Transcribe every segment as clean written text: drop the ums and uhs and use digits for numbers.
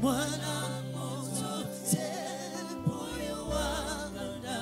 mwana moto te moyo wangana.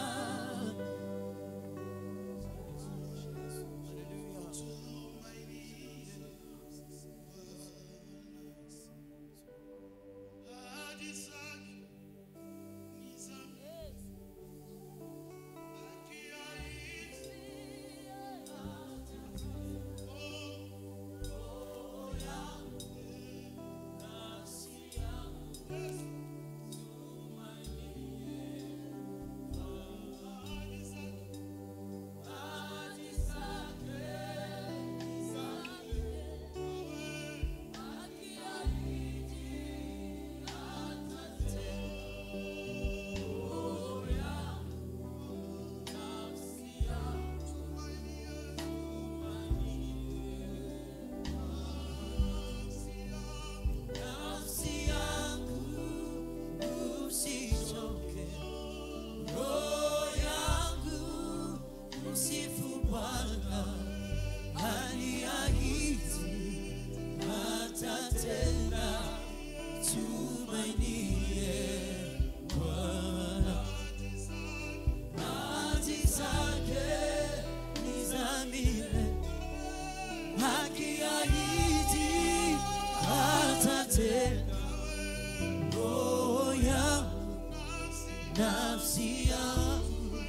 Nafsi yangu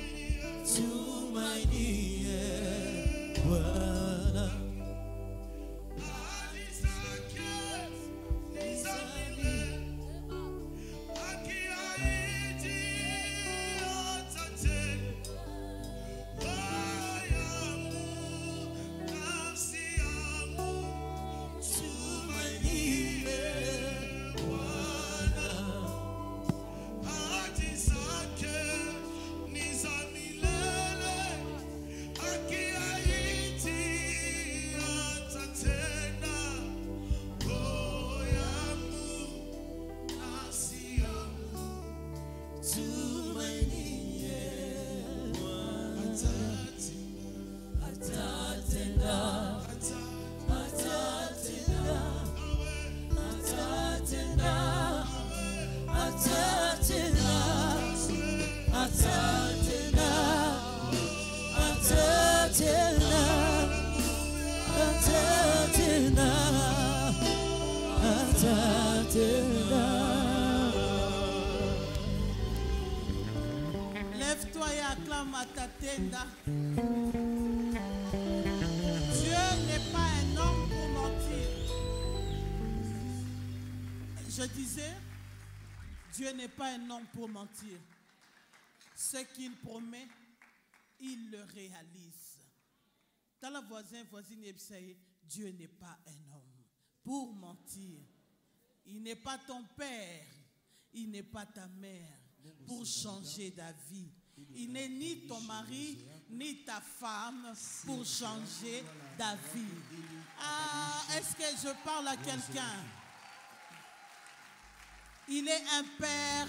tumainie Bwana. Lève-toi et acclame à ta tenda. Dieu n'est pas un homme pour mentir. Je disais, Dieu n'est pas un homme pour mentir. Ce qu'il promet, il le réalise. Dans la voisine, Dieu n'est pas un homme pour mentir. Il n'est pas ton père, il n'est pas ta mère pour changer d'avis. Il n'est ni ton mari, ni ta femme pour changer d'avis. Ah, est-ce que je parle à quelqu'un? Il est un père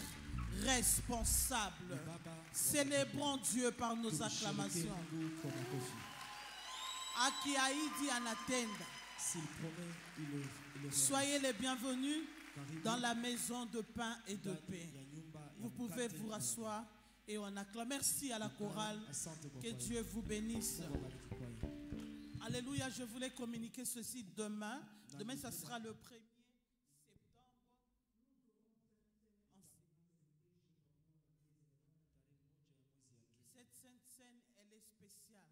responsable. Célébrons Dieu par nos acclamations. Akiaidi anatenda. Soyez les bienvenus dans la maison de pain et de paix. Vous pouvez vous rasseoir et on acclame. Merci à la chorale. Que Dieu vous bénisse. Alléluia, je voulais communiquer ceci demain. Demain, ça sera le 1er. Cette sainte scène, elle est spéciale.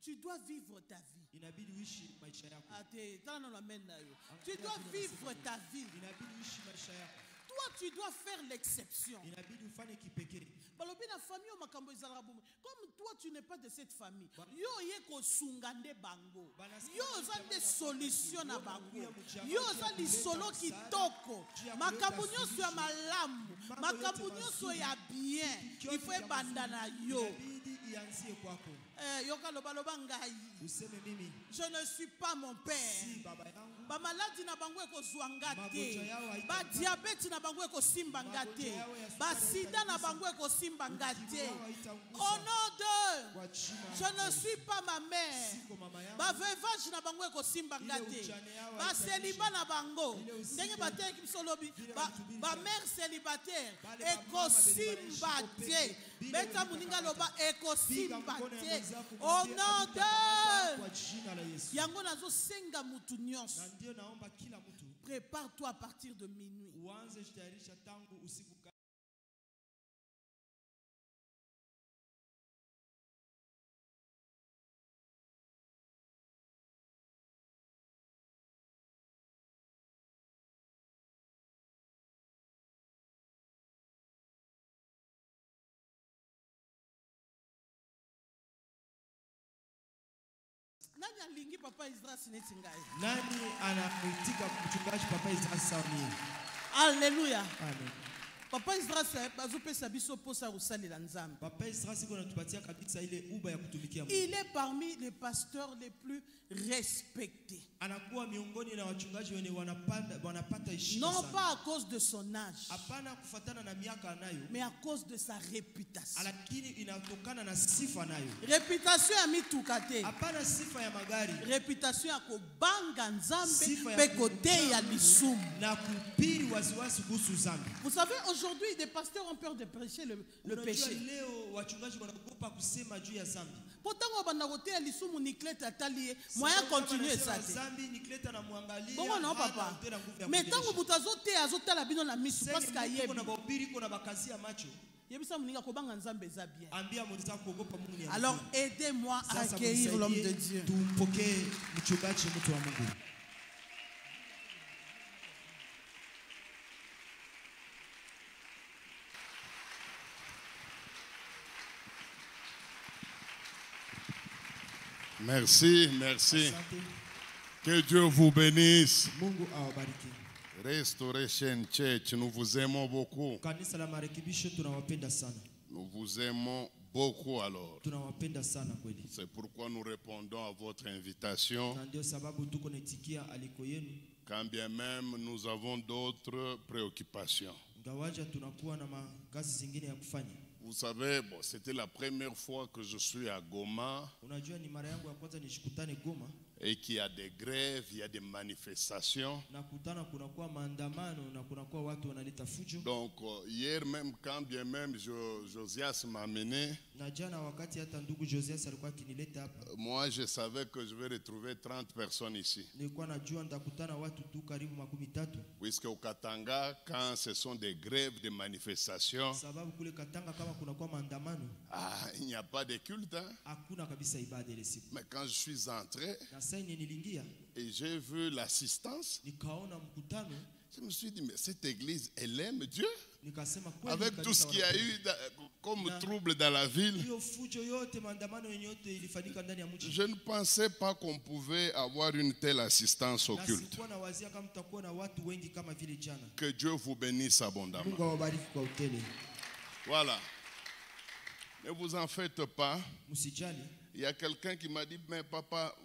tu dois vivre ta vie. inabidi uishi maisha yako. Ate, tala na l'amen na yo. Tu dois vivre ta vie. Inabidi uishi maisha yako. Toi, tu dois faire l'exception. Inabidi ufanye kipekee. Balobi na famille o makambo ezalaka bomo. Comme toi, tu n'es pas de cette famille. Yo ye ko sungande bango. Yo za des solutions na bango. Yo za li solo kitoko. Makambo nyonso ya malamu. Makambo nyonso ya bien. Il faut bandana yo. Inabidi ianzie kwako. Yoka loba loba ngai. Useme mimi. Je ne suis pas mon père. Si baba yangu. Ba maladi na bango eko zwanga te. Ba diabète na bango eko simbanga te. Ba sida na bango eko simbanga te. Au nom de je ne suis pas ma mère. Ba veuvage na bango eko simbanga te. Ba célibat na bango. Ndenge ba te ki solobi ba mère célibataire eko simba te. Beta muninga loba eko simba te. Au nom de yango nazo senga mutu nyonso. Prépare-toi à partir de minuit. Nani alingi papa Israel sineti ngai? Nani anamuitika mchungaji papa Israel Sami? Alléluia. Amen. Papa Israel bazopesa biso posa usalela nzambe. Papa Israel siko natupatia kabisa ile uba ya kutumikia Mungu. Il est parmi les pasteurs les plus respectés. Anakuwa miongoni na wachungaji wenye wanapata heshima non sana. Pas à cause de son âge, Hapana kufatana na miaka anayo, mais à cause de sa réputation. lakini inatokana na sifa nayo. Réputation ya mitukate. Hapana sifa ya magari. Réputation ya kobanga nzambe Sifa ya pe kote ya lisumu. Na kupiri wasiwasi kuhusu zambi. Vous savez, aujourd'hui, des pasteurs ont peur de prêcher le péché. Leo wachungaji wanaogopa kusema juu ya zambi. Pourtant, on va côté à l'issue Nikleta atalié. Moyen continuer ça. Zambi Nikleta na muangalia. Bon non papa. Mais tant que vous azote azota la bino na misu parce que yebi. Kuna bahubiri kuna bakazi ya macho. Yebisa muninga kobanga nzambe za bien. Ambia mwenza kuogopa Mungu ni. Alors aidez-moi à accueillir l'homme de Dieu. Tumpokee mchungaji mtu wa Mungu. Merci, merci. Que Dieu vous bénisse. Mungu awabariki. Restoration Church, nous vous aimons beaucoup. Kanisa la marekebisho tunawapenda sana. Nous vous aimons beaucoup alors. Tunawapenda sana kweli. C'est pourquoi nous répondons à votre invitation. Na ndio sababu tuko naitikia aliko yenu. Quand bien même nous avons d'autres préoccupations. Ngawaja tunakuwa na makazi zingine ya kufanya. Vous savez, bon, c'était la première fois que je suis à Goma. Unajua ni mara yangu ya kwanza nishikutane Goma. Et qu'il y a des grèves, il y a des manifestations. Donc hier même, quand bien même Josias m'a amené, moi je savais que je vais retrouver 30 personnes ici. Puisque au Katanga, quand ce sont des grèves, des manifestations, il n'y a pas de culte. Hein? Mais quand je suis entré, et j'ai vu l'assistance, je me suis dit, mais cette église, elle aime Dieu. Avec tout ce qu'il y a eu comme trouble dans la ville, je ne pensais pas qu'on pouvait avoir une telle assistance au culte. Que Dieu vous bénisse abondamment. Voilà. Ne vous en faites pas. Il y a quelqu'un qui m'a dit, mais papa,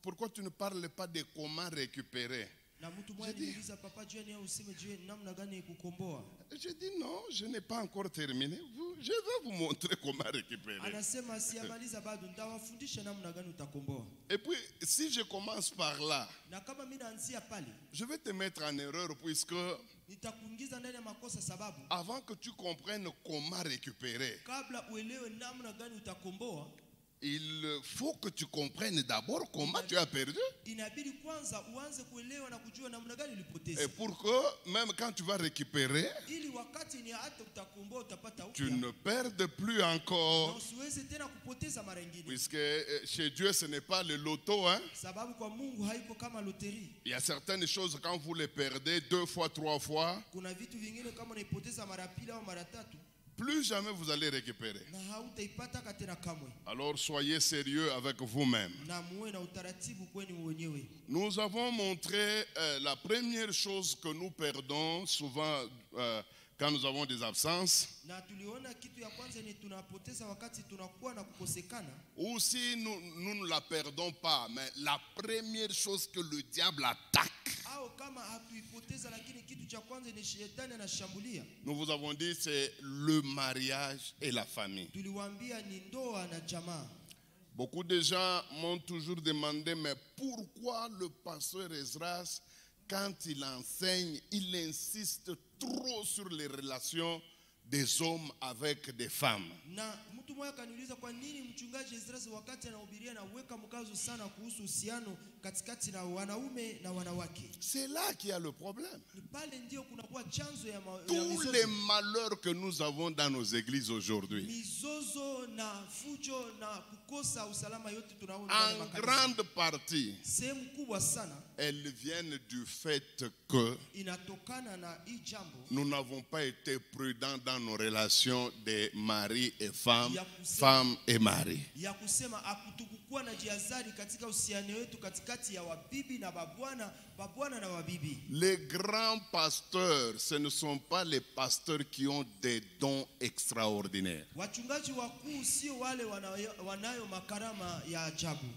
pourquoi tu ne parles pas de comment récupérer? J'ai dit non, je n'ai pas encore terminé. Je vais vous montrer comment récupérer. Et puis, si je commence par là, je vais te mettre en erreur puisque avant que tu comprennes comment récupérer, il faut que tu comprennes d'abord comment tu as perdu. Et pour que même quand tu vas récupérer, tu ne perdes plus encore. Puisque chez Dieu ce n'est pas le loto, hein? Il y a certaines choses quand vous les perdez 2 fois, 3 fois, plus jamais vous allez récupérer. Alors soyez sérieux avec vous-même. Nous avons montré la première chose que nous perdons souvent quand nous avons des absences. Ou si nous ne la perdons pas, mais la première chose que le diable attaque. Nous vous avons dit c'est le mariage et la famille. Beaucoup de gens m'ont toujours demandé, mais pourquoi le pasteur Esdras, quand il enseigne, il insiste trop sur les relations des hommes avec des femmes? C'est là qu'il y a le problème. Tous les malheurs que nous avons dans nos églises aujourd'hui, en grande partie, elles viennent du fait que nous n'avons pas été prudents dans nos relations de mari et femme, femme et mari. Les grands pasteurs, ce ne sont pas les pasteurs qui ont des dons extraordinaires.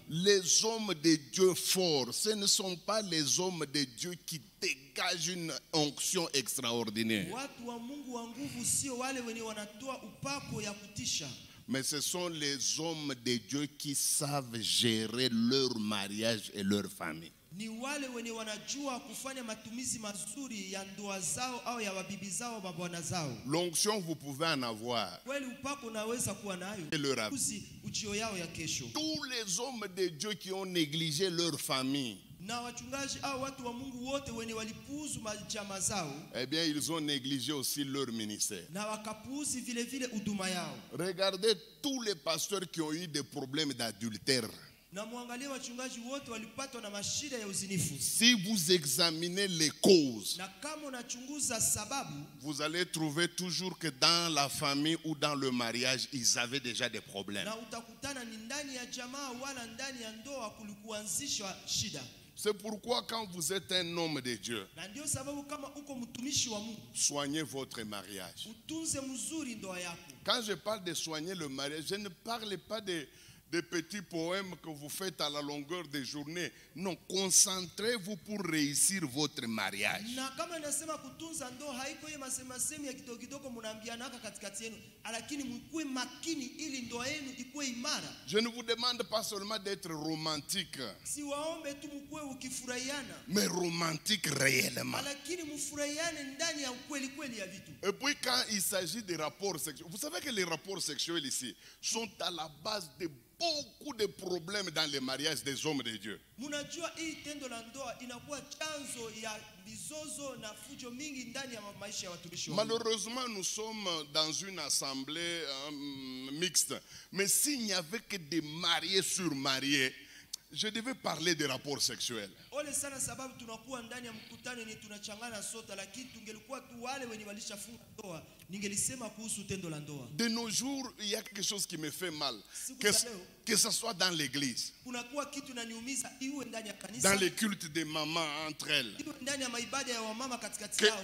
Les hommes de Dieu forts, ce ne sont pas les hommes de Dieu qui dégagent une onction extraordinaire. Mais ce sont les hommes de Dieu qui savent gérer leur mariage et leur famille. L'onction vous pouvez en avoir. Et leur avis. Tous les hommes de Dieu qui ont négligé leur famille, eh bien, ils ont négligé aussi leur ministère. Regardez tous les pasteurs qui ont eu des problèmes d'adultère. Si vous examinez les causes, vous allez trouver toujours que dans la famille ou dans le mariage, ils avaient déjà des problèmes. C'est pourquoi quand vous êtes un homme de Dieu, soignez votre mariage. Quand je parle de soigner le mariage, je ne parle pas des petits poèmes que vous faites à la longueur des journées. Non, concentrez-vous pour réussir votre mariage. Je ne vous demande pas seulement d'être romantique, mais romantique réellement. Et puis quand il s'agit des rapports sexuels, vous savez que les rapports sexuels ici sont à la base de beaucoup de problèmes dans les mariages des hommes de Dieu. Malheureusement, nous sommes dans une assemblée mixte. Mais s'il n'y avait que des mariés sur mariés, je devais parler des rapports sexuels. De nos jours, il y a quelque chose qui me fait mal. Que ce soit dans l'église, dans les cultes des mamans entre elles,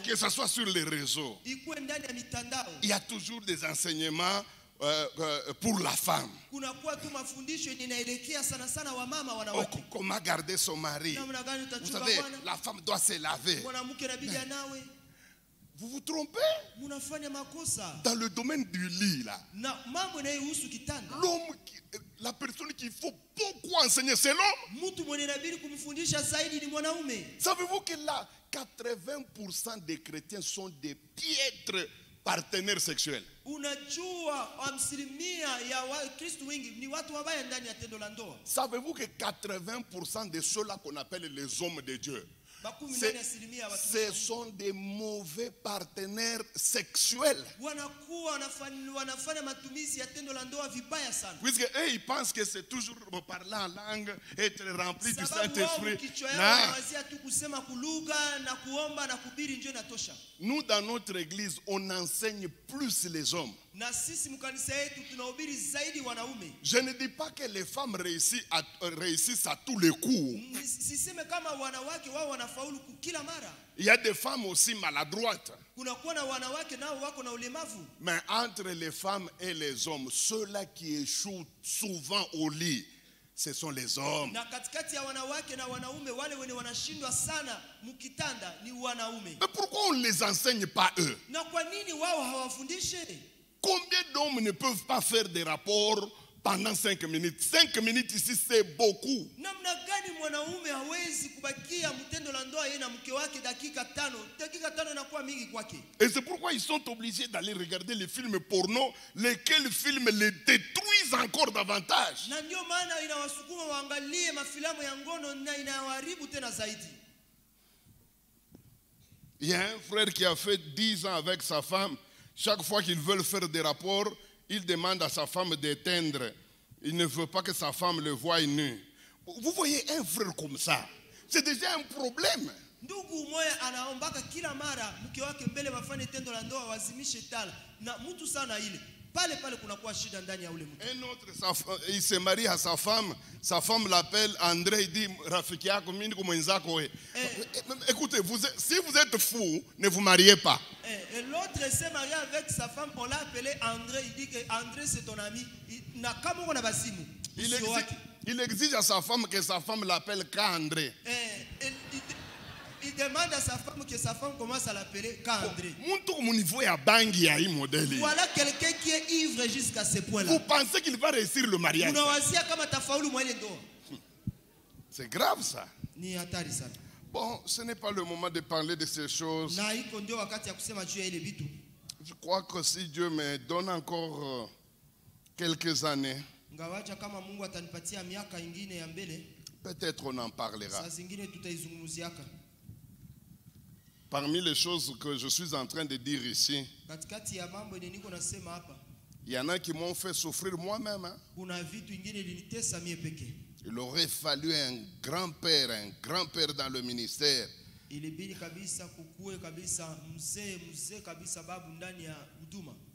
que ce soit sur les réseaux, il y a toujours des enseignements pour la femme. Comment garder son mari? Vous savez, la femme doit se laver. Vous vous trompez. Dans le domaine du lit, là, l'homme, la personne qu'il faut beaucoup enseigner, c'est l'homme. Savez-vous que là, 80% des chrétiens sont des piètres partenaires sexuels. Savez-vous que 80% de ceux-là qu'on appelle les hommes de Dieu, ce sont des mauvais partenaires sexuels. Puisque eux, ils pensent que c'est toujours parler en langue, être rempli du Saint-Esprit. Nous, dans notre église, on enseigne plus les hommes. Je ne dis pas que les femmes réussissent à tous les coups. Il y a des femmes aussi maladroites. Mais entre les femmes et les hommes, ceux-là qui échouent souvent au lit, ce sont les hommes. Mais pourquoi on ne les enseigne pas eux? Combien d'hommes ne peuvent pas faire des rapports pendant 5 minutes? 5 minutes ici, c'est beaucoup. Et c'est pourquoi ils sont obligés d'aller regarder les films porno, lesquels films les détruisent encore davantage. Il y a un frère qui a fait 10 ans avec sa femme. Chaque fois qu'ils veulent faire des rapports, il demande à sa femme d'éteindre. Il ne veut pas que sa femme le voie nu. Vous voyez un frère comme ça, c'est déjà un problème. Un autre, il se marie à sa femme l'appelle André, il dit écoutez, si vous êtes fou, ne vous mariez pas. Et l'autre s'est marié avec sa femme, on l'a appelé André, il dit que André c'est ton ami. Il exige à sa femme que sa femme l'appelle qu'André. Il demande à sa femme que sa femme commence à l'appeler qu'André. Voilà quelqu'un qui est ivre jusqu'à ce point-là. Vous pensez qu'il va réussir le mariage? C'est grave ça. Bon, ce n'est pas le moment de parler de ces choses. Je crois que si Dieu me donne encore quelques années, peut-être on en parlera. Parmi les choses que je suis en train de dire ici, il y en a qui m'ont fait souffrir moi-même. Il aurait fallu un grand-père dans le ministère. Il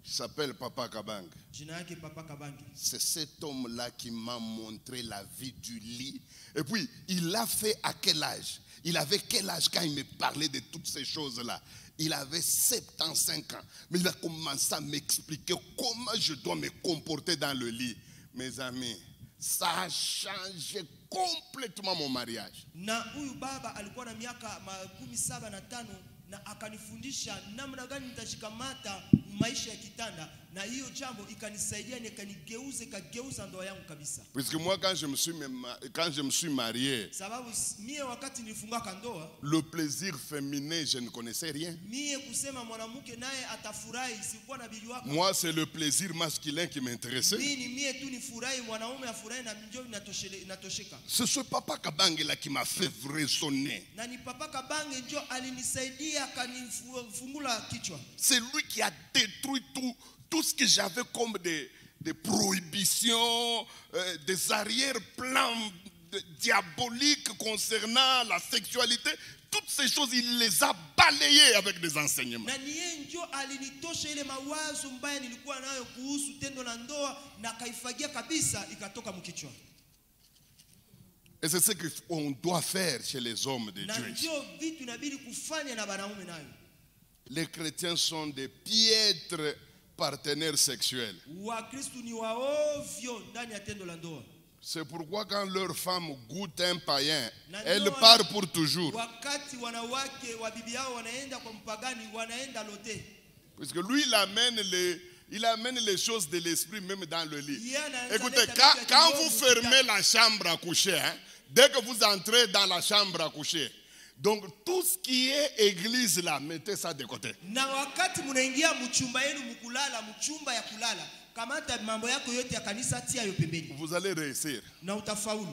s'appelle Papa Kabang. C'est cet homme-là qui m'a montré la vie du lit. Et puis, il l'a fait à quel âge? Il avait quel âge quand il me parlait de toutes ces choses-là? Il avait 75 ans. Mais il a commencé à m'expliquer comment je dois me comporter dans le lit. Mes amis, ça a changé complètement mon mariage. Na akanifundisha namna gani nitashikamata maisha ya kitanda, na hiyo jambo ikanisaidia nikanigeuze kageuza ndoa yangu kabisa. Puisque moi quand je me suis marié, sababu mie wakati nilifungaka ndoa, le plaisir féminin je ne connaissais rien. Mie kusema mwanamke naye atafurahi sikuwa na bili wako. Moi c'est le plaisir masculin qui m'intéressait. Mie tu nifurahi mwanaume afurahi na njoo inatosheka. C'est ce Papa Kabange là qui m'a fait résonner. Na ni Papa Kabange njoo alinisaidia. C'est lui qui a détruit tout ce que j'avais comme des prohibitions, des arrière-plans diaboliques concernant la sexualité. Toutes ces choses, il les a balayées avec des enseignements. Et c'est ce qu'on doit faire chez les hommes de Dieu. Les chrétiens sont des piètres partenaires sexuels. C'est pourquoi quand leur femme goûte un païen, elle part pour toujours. Parce que lui, il amène les choses de l'esprit même dans le lit. Écoutez, quand vous fermez la chambre à coucher, dès que vous entrez dans la chambre à coucher, Donc tout ce qui est église là, mettez ça de côté. Na wakati munaingia mchumba yenu mkulala, mchumba ya kulala, kamata mambo yako yote ya kanisa tia yo pembeni. Vous allez réussir. Na utafaulu.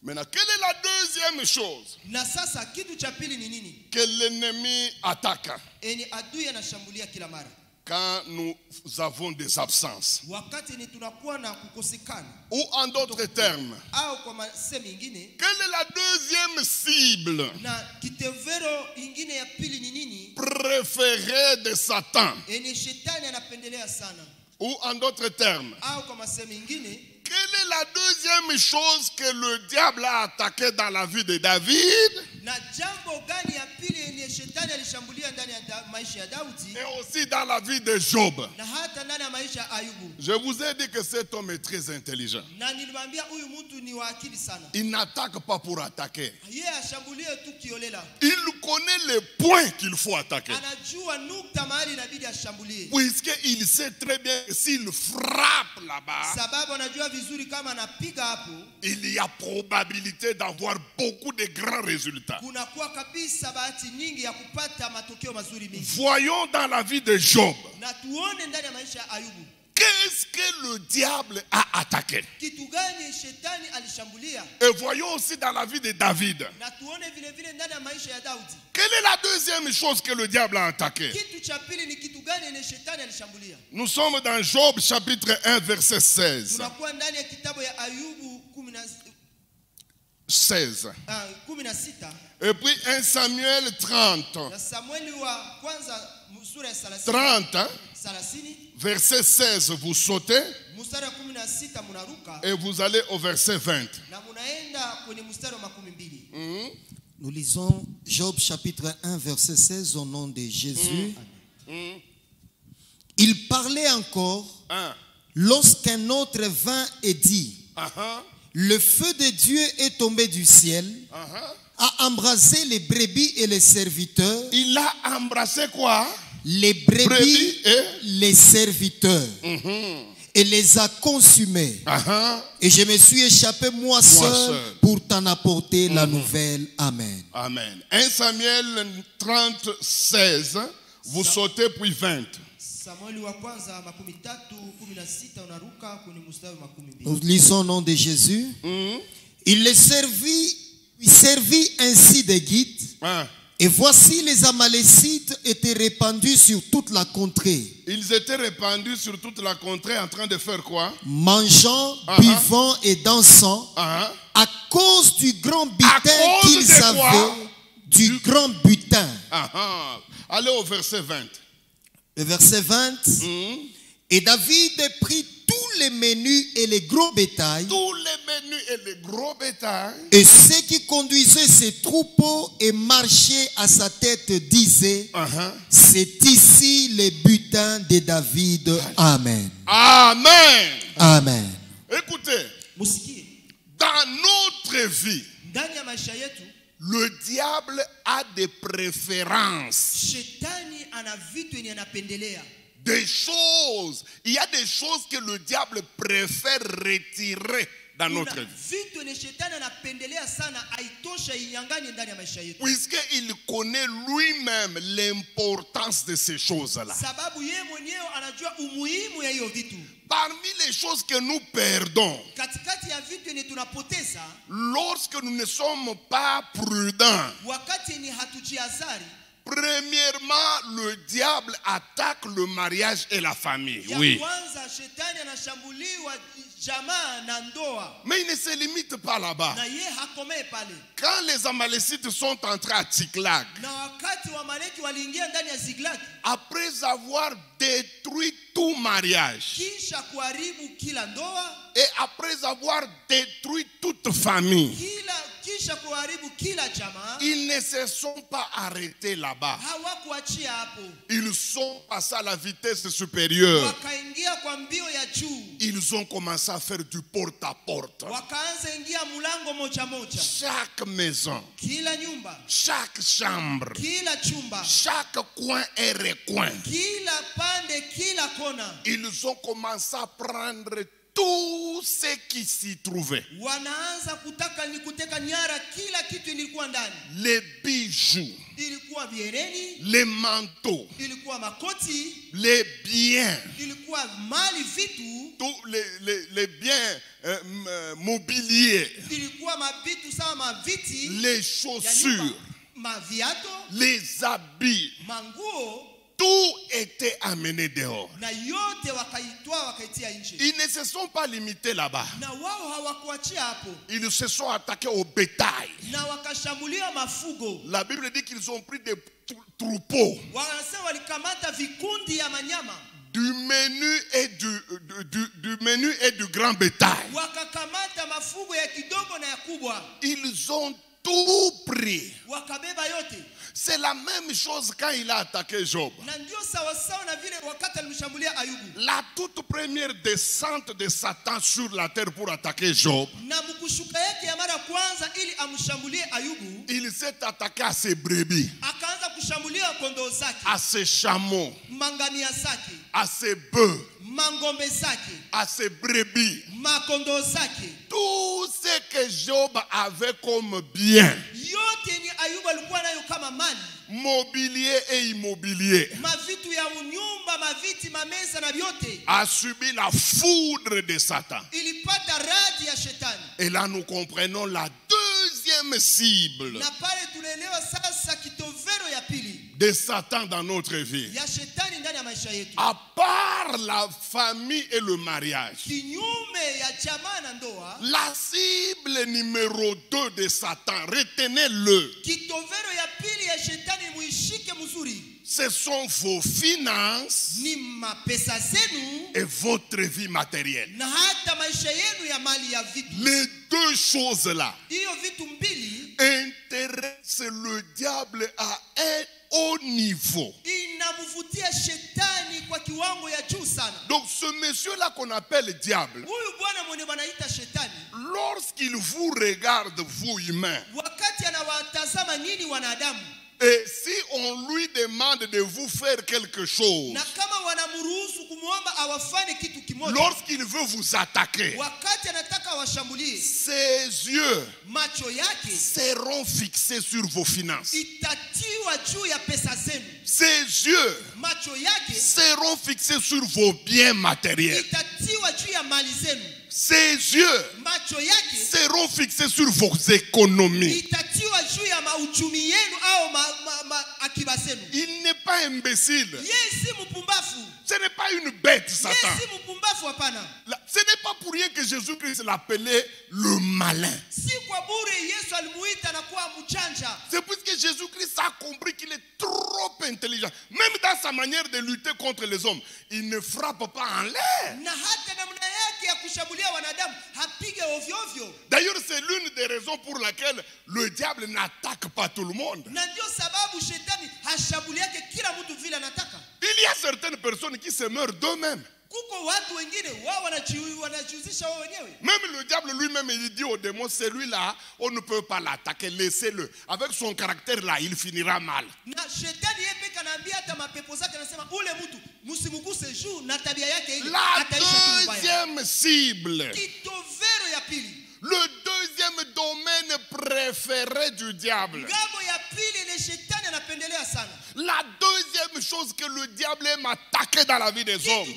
Maintenant, quelle est la deuxième chose? Na sasa kitu cha pili ni nini? Que l'ennemi attaque. Eni adui anashambulia kila mara. Quand nous avons des absences. Wakati ni tunakuwa na kukosekana. Ou en d'autres termes. Au kwa masemi ingine. Quelle est la deuxième cible? Na kitevero ingine ya pili ni nini? Préférée de Satan. Eni shetani anapendelea sana. Ou en d'autres termes. Au kwa masemi ingine. Quelle est la deuxième chose que le diable a attaqué dans la vie de David? Na jambo gani ya pili yenye shetani alishambulia ndani ya maisha ya Daudi? Et aussi dans la vie de Job. Na hata ndani ya maisha ya Ayubu. Je vous ai dit que cet homme est très intelligent. Na nilimwambia huyu mtu ni wa akili sana. Il n'attaque pas pour attaquer. Yeye ashambulie tu kiolela. Il connaît les points qu'il faut attaquer. Anajua nukta mahali inabidi ashambulie. Puisqu'il sait très bien que s'il frappe là-bas, sababu anajua vizuri kama anapiga hapo, il y a probabilité d'avoir beaucoup de grands résultats. Kunakuwa kabisa bahati nyingi ya kupata matokeo mazuri mingi. Voyons dans la vie de Job. Na tuone ndani ya maisha ya Ayubu. Qu'est-ce que le diable a attaqué? Kitu gani shetani alishambulia? Et voyons aussi dans la vie de David. Na tuone vile vile ndani ya maisha ya Daudi. Quelle est la deuxième chose que le diable a attaqué? Kitu cha pili ni kitu gani ni shetani alishambulia? Nous sommes dans Job chapitre 1 verset 16. Tunakuwa ndani ya kitabu ya Ayubu 16. 16. Et puis 1 Samuel 30. Na Samueli wa kwanza sura ya 30. 30. 30. Verset 16, vous sautez. Mstari wa 16 munaruka. Et vous allez au verset 20. Na munaenda kwenye mstari wa 12. Nous lisons Job chapitre 1 verset 16 au nom de Jésus. Il parlait encore lorsqu'un autre vint et dit, le feu de Dieu est tombé du ciel, a embrasé les brebis et les serviteurs. Il a embrassé quoi? Les brebis et les serviteurs. Et les a consumés. Et je me suis échappé moi seul pour t'en apporter la nouvelle. Amen. Amen. 1 Samuel 30, 16. Vous sautez puis 20. Nous lisons au nom de Jésus. Il les servit ainsi de guide. Et voici les Amalécites étaient répandus sur toute la contrée. Ils étaient répandus sur toute la contrée en train de faire quoi? Mangeant, buvant et dansant à cause du grand butin qu'ils avaient. Du grand butin. Allez au verset 20. Le verset 20. Et David prit tous les menus et les gros bétails. Tous les menus et les gros bétails. Et ceux qui conduisaient ses troupeaux et marchaient à sa tête disaient, c'est ici les butins de David. Amen. Amen. Amen. Écoutez, dans notre vie, le diable a des préférences. Des choses. Il y a des choses que le diable préfère retirer dans notre vie. Puisqu'il connaît lui-même l'importance de ces choses-là. Parmi les choses que nous perdons, lorsque nous ne sommes pas prudents, premièrement, le diable attaque le mariage et la famille. Oui. Mais il ne se limite pas là-bas. Quand les Amalécites sont entrés à Tsiklag, après avoir détruit tout mariage, et après avoir détruit toute famille, ils ne se sont pas arrêtés là-bas. Ils sont passés à la vitesse supérieure. Ils ont commencé à faire du porte-à-porte. Chaque maison, chaque chambre, chaque coin et recoin, ils ont commencé à prendre tout ce qui s'y trouvait. les bijoux, les manteaux, les biens, tous les biens mobiliers, les chaussures, les habits, tout était amené dehors. Ils ne se sont pas limités là-bas. Ils se sont attaqués au bétail. La Bible dit qu'ils ont pris des troupeaux du menu et du grand bétail. Ils ont tout pris. C'est la même chose quand il a attaqué Job. La toute première descente de Satan sur la terre pour attaquer Job, il s'est attaqué à ses brebis, à ses chameaux, à ses bœufs, à ses brebis. Tout ce que Job avait comme bien, mobilier et immobilier, a subi la foudre de Satan. Et là nous comprenons la deuxième cible de Satan dans notre vie. À part la famille et le mariage, la cible numéro 2 de Satan, retenez-le, ce sont vos finances et votre vie matérielle. Les deux choses-là intéressent le diable à un haut niveau. Donc ce monsieur-là qu'on appelle diable, lorsqu'il vous regarde, vous humains, et si on lui demande de vous faire quelque chose, lorsqu'il veut vous attaquer, ses yeux seront fixés sur vos finances. Ses yeux seront fixés sur vos biens matériels. Ses yeux seront fixés sur vos économies. Il n'est pas imbécile. Ce n'est pas une bête, Satan. Ce n'est pas pour rien que Jésus-Christ l'appelait le malin. C'est puisque Jésus-Christ a compris qu'il est trop intelligent. Même dans sa manière de lutter contre les hommes, il ne frappe pas en l'air. D'ailleurs, c'est l'une des raisons pour laquelle le diable n'attaque pas tout le monde. Il y a certaines personnes qui se meurent d'eux-mêmes. Même le diable lui-même, il dit au démon, celui-là, on ne peut pas l'attaquer, laissez-le. Avec son caractère là, il finira mal. La deuxième cible, le deuxième domaine préféré du diable, la deuxième chose que le diable aime attaquer dans la vie des hommes,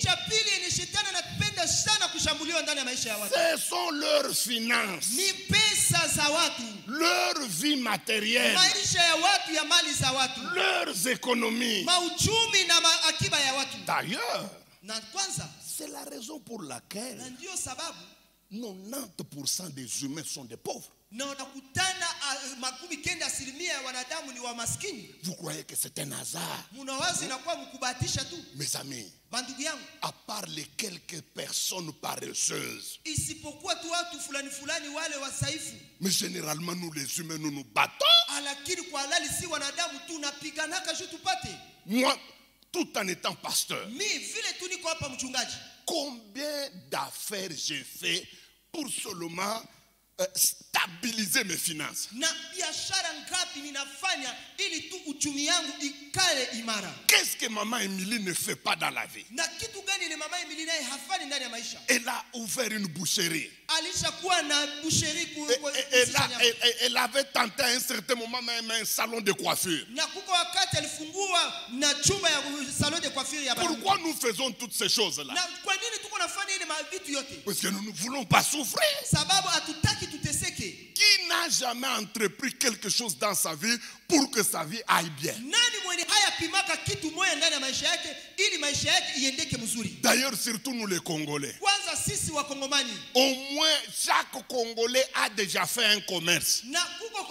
ce sont leurs finances, leur vie matérielle, leurs économies. D'ailleurs, c'est la raison pour laquelle 90% des humains sont des pauvres. Vous croyez que c'est un hasard? Mes amis, à part les quelques personnes paresseuses, mais généralement nous les humains, nous nous battons. Moi, tout en étant pasteur, combien d'affaires j'ai fait pour seulement stabiliser mes finances? biashara ngapi ninafanya ili tu uchumi yangu ikale imara. Qu'est-ce que maman Émilie ne fait pas dans la vie? Na kitu gani ile mama Émilie naye hafanyi ndani ya maisha? Elle a ouvert une boucherie. Alishakuwa na boucherie elle avait tenté à un certain moment même un salon de coiffure. Na kuko wakati alifungua na chumba ya salon de coiffure ya baba. Pourquoi nous faisons toutes ces choses là? Na kwa nini tuko nafanya ile vitu yote? Parce que nous ne voulons pas souffrir. Sababu hatutaki tuteseke. Qui n'a jamais entrepris quelque chose dans sa vie pour que sa vie aille bien? Nani mwenye haya pimaka kitu moja ndani ya maisha yake ili maisha yake iendeke mzuri? D'ailleurs, surtout nous les Congolais. Kwanza sisi wa Kongomani. Au moins chaque Congolais a déjà fait un commerce. Na kuko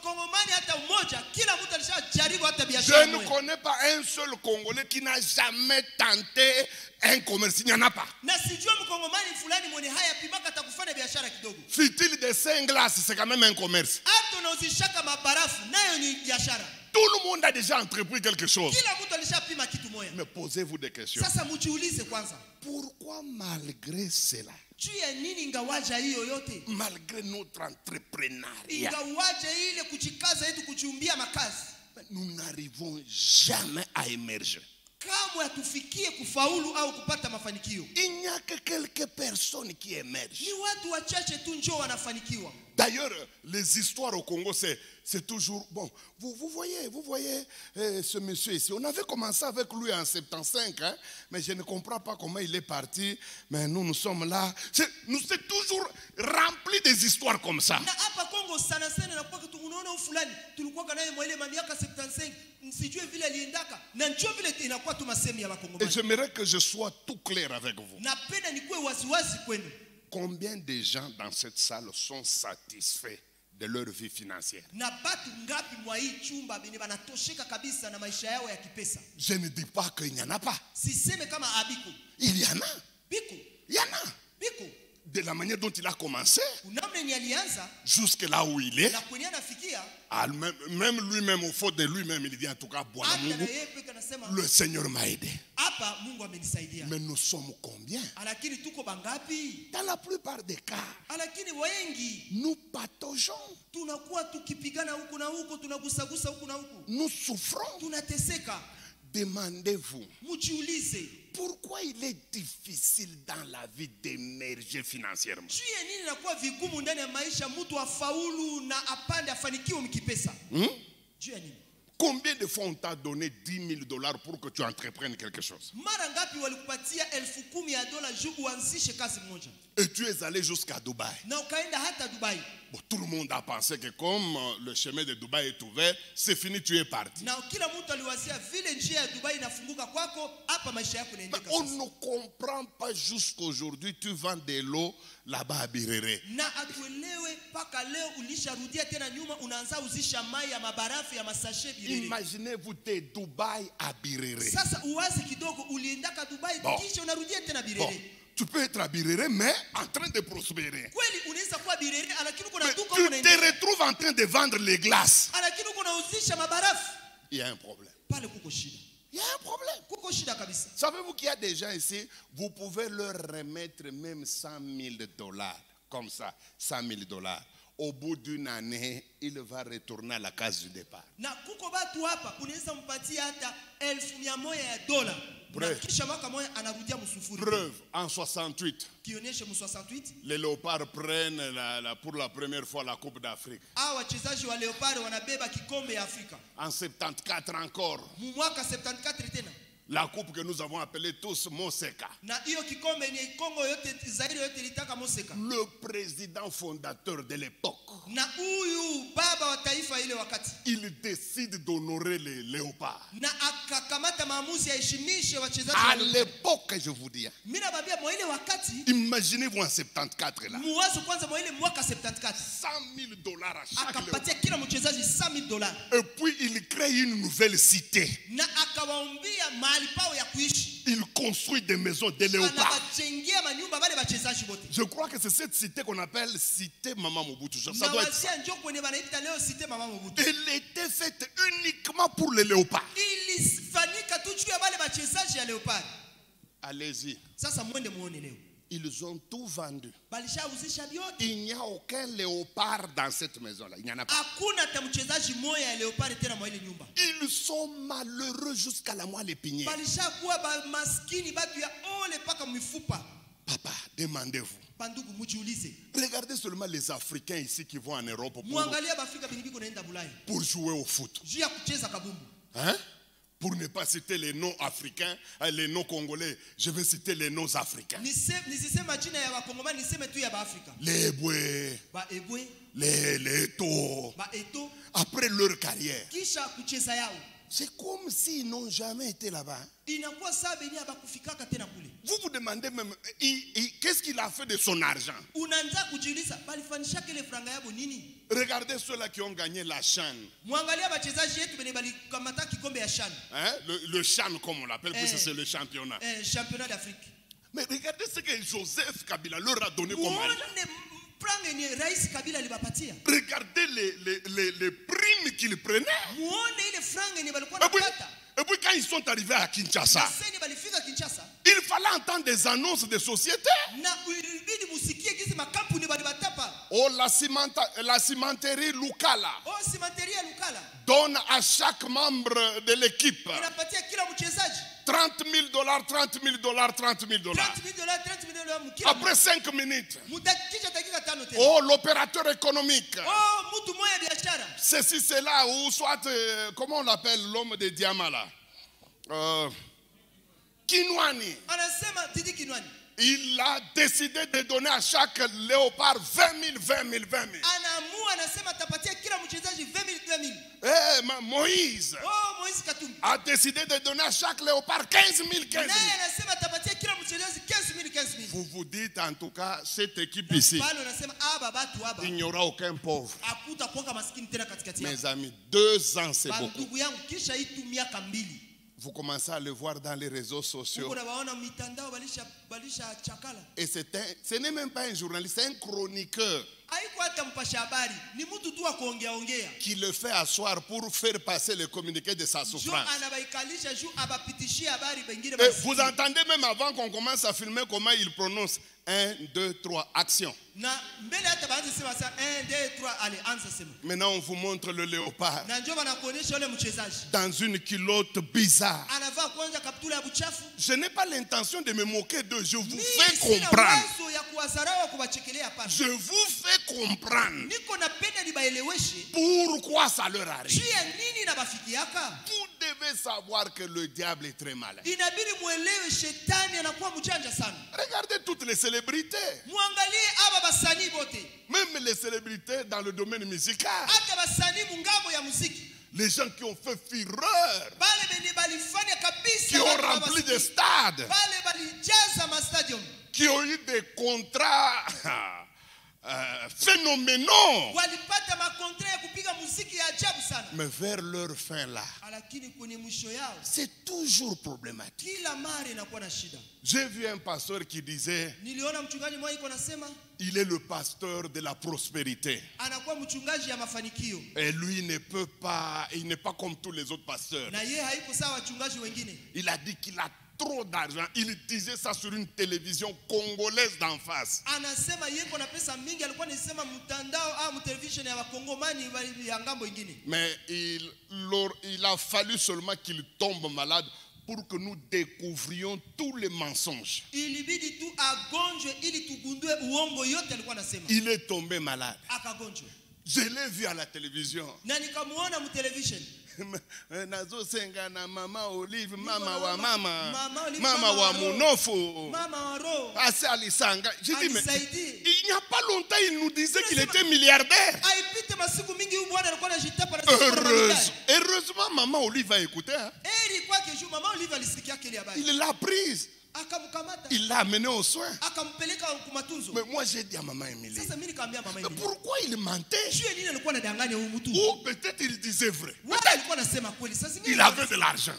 Kongomani hata mmoja, kila mtu alishajaribu hata biashara moja. Je ne connais pas un seul Congolais qui n'a jamais tenté un commerce. Il n'y en a pas. Na sijua mkongomani fulani mwenye haya pimaka atakufanya biashara kidogo. Fit-il des 5 glaces, c'est quand même un commerce. Hata unauzishaka mabarafu nayo ni biashara. Tout le monde a déjà entrepris quelque chose. Kila mtu alishapima kitu moja. Mais posez-vous des questions. Sasa mjiulize kwanza. Pourquoi malgré cela? Juu ya nini ngawaja hiyo yote? Malgré notre entrepreneuriat. Ingawaje ile kuchikaza yetu kuchumbia makazi. Nous n'arrivons jamais à émerger. Kamwe hatufikie kufaulu au kupata mafanikio. Il n'y a que quelques personnes qui émergent. Ni watu wachache tu njoo wanafanikiwa. D'ailleurs, les histoires au Congo, c'est toujours... Bon, vous voyez ce monsieur ici. On avait commencé avec lui en 75, hein, mais je ne comprends pas comment il est parti. Mais nous sommes là. C'est toujours rempli des histoires comme ça. Et j'aimerais que je sois tout clair avec vous. Combien de gens dans cette salle sont satisfaits de leur vie financière? Je ne dis pas qu'il n'y en a pas. Il y en a. Il y en a. De la manière dont il a commencé jusque là où il est, même lui-même, au fond de lui-même, il dit en tout cas, le Seigneur m'a aidé. Mais nous sommes combien? Dans la plupart des cas, nous pataugeons. Nous souffrons. Demandez-vous, pourquoi il est difficile dans la vie d'émerger financièrement? Combien de fois on t'a donné $10,000 pour que tu entreprennes quelque chose? Et tu es allé jusqu'à Dubaï. Bon, tout le monde a pensé que comme le chemin de Dubaï est ouvert, c'est fini, tu es parti. Mais on ne comprend pas jusqu'aujourd'hui, tu vends de l'eau là-bas à Birere. Imaginez-vous de Dubaï à Birere. Bon. Tu peux être à Birere, mais en train de prospérer. Mais tu te retrouves en train de vendre les glaces. Il y a un problème. Il y a un problème. Savez-vous qu'il y a des gens ici, vous pouvez leur remettre même $100,000. Comme ça, $100,000. Au bout d'une année, il va retourner à la case du départ. Preuve, en 68, les léopards prennent pour la première fois la Coupe d'Afrique. En 74 encore. La coupe que nous avons appelée tous Moseka. Le président fondateur de l'époque, il décide d'honorer les léopards. À l'époque, je vous dis, imaginez-vous en 74 là, $100,000 à chaque léopard. Et puis il crée une nouvelle cité. Il construit des maisons de léopards. Je crois que c'est cette cité qu'on appelle cité Maman Mobutu. Ça doit être ça. Elle était faite uniquement pour les léopards. Allez-y. Ils ont tout vendu. Il n'y a aucun léopard dans cette maison-là. Il n'y en a pas. Ils sont malheureux jusqu'à la moelle épinière. Papa, demandez-vous. Regardez seulement les Africains ici qui vont en Europe pour jouer au foot. Hein? Pour ne pas citer les noms africains, les noms congolais, je vais citer les noms africains. Les Eboué, les Eto, après leur carrière. C'est comme s'ils n'ont jamais été là-bas. Vous vous demandez même, qu'est-ce qu'il a fait de son argent? Regardez ceux-là qui ont gagné la CHAN. Hein? Le CHAN, comme on l'appelle, puisque c'est le championnat. Championnat d'Afrique. Mais regardez ce que Joseph Kabila leur a donné comme argent. Regardez les primes qu'il prenait. Et puis quand ils sont arrivés à Kinshasa, il fallait entendre des annonces de sociétés. Oh, la cimenterie Lukala donne à chaque membre de l'équipe $30 000, $30 000, $30 000. Après 5 minutes. Oh, l'opérateur économique. Ceci, c'est là où soit, comment on l'appelle l'homme de diamant là? Kinwani. Il a décidé de donner à chaque léopard 20 000. Moïse a décidé de donner à chaque léopard 15 000. Vous vous dites en tout cas, cette équipe ici, il n'y aura aucun pauvre. Mes amis, 2 ans c'est beaucoup. Vous commencez à le voir dans les réseaux sociaux. Et ce n'est même pas un journaliste, c'est un chroniqueur qui le fait asseoir pour faire passer le communiqué de sa souffrance. Et vous entendez même avant qu'on commence à filmer comment il prononce 1, 2, 3, action. Maintenant on vous montre le léopard dans une culotte bizarre. Je n'ai pas l'intention de me moquer d'eux. Je vous fais comprendre. Je vous fais comprendre pourquoi ça leur arrive. Vous devez savoir que le diable est très malin. Regardez toutes les célébrités. Même les célébrités dans le domaine musical. Les gens qui ont fait fureur, qui ont rempli des stades, qui ont eu des contrats phénoménaux. Mais vers leur fin là, c'est toujours problématique. J'ai vu un pasteur qui disait, il est le pasteur de la prospérité. Et lui il n'est pas comme tous les autres pasteurs. Il a dit qu'il a trop d'argent. Il disait ça sur une télévision congolaise d'en face. Mais il a fallu seulement qu'il tombe malade pour que nous découvrions tous les mensonges. Il est tombé malade. Je l'ai vu à la télévision. Nazo senga na mama Olive, mama wa Munofo, Ase Alisanga. J'ai dit mais il n'y a pas longtemps il nous disait qu'il était milliardaire. Heureusement maman Olive a écouté. Hein? Il l'a prise. Il l'a amené aux soins. Mais moi j'ai dit à maman Emilie, mais pourquoi il mentait? Ou peut-être il disait vrai. Il avait de l'argent.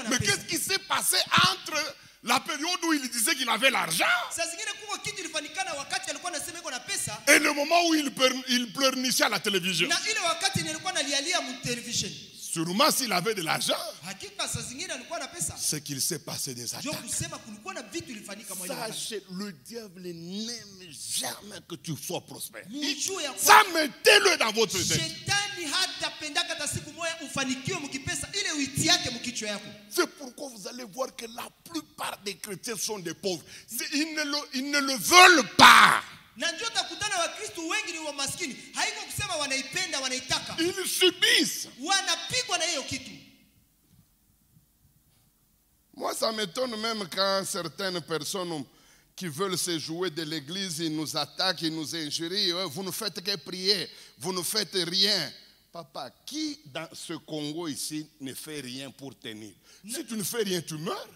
Mais qu'est-ce qui s'est passé entre la période où il disait qu'il avait l'argent et le moment où il pleurnichait à la télévision? Sûrement s'il avait de l'argent, c'est qu'il s'est passé des attaques. Sachez, le diable n'aime jamais que tu sois prospère. Ça, mettez-le dans votre tête. C'est pourquoi vous allez voir que la plupart des chrétiens sont des pauvres. Ils ne le veulent pas. Ils subissent. Moi, ça m'étonne même quand certaines personnes qui veulent se jouer de l'église, ils nous attaquent, ils nous injurient. Vous ne faites que prier, vous ne faites rien. Papa, qui dans ce Congo ici ne fait rien pour tenir? Si tu ne fais rien, tu meurs.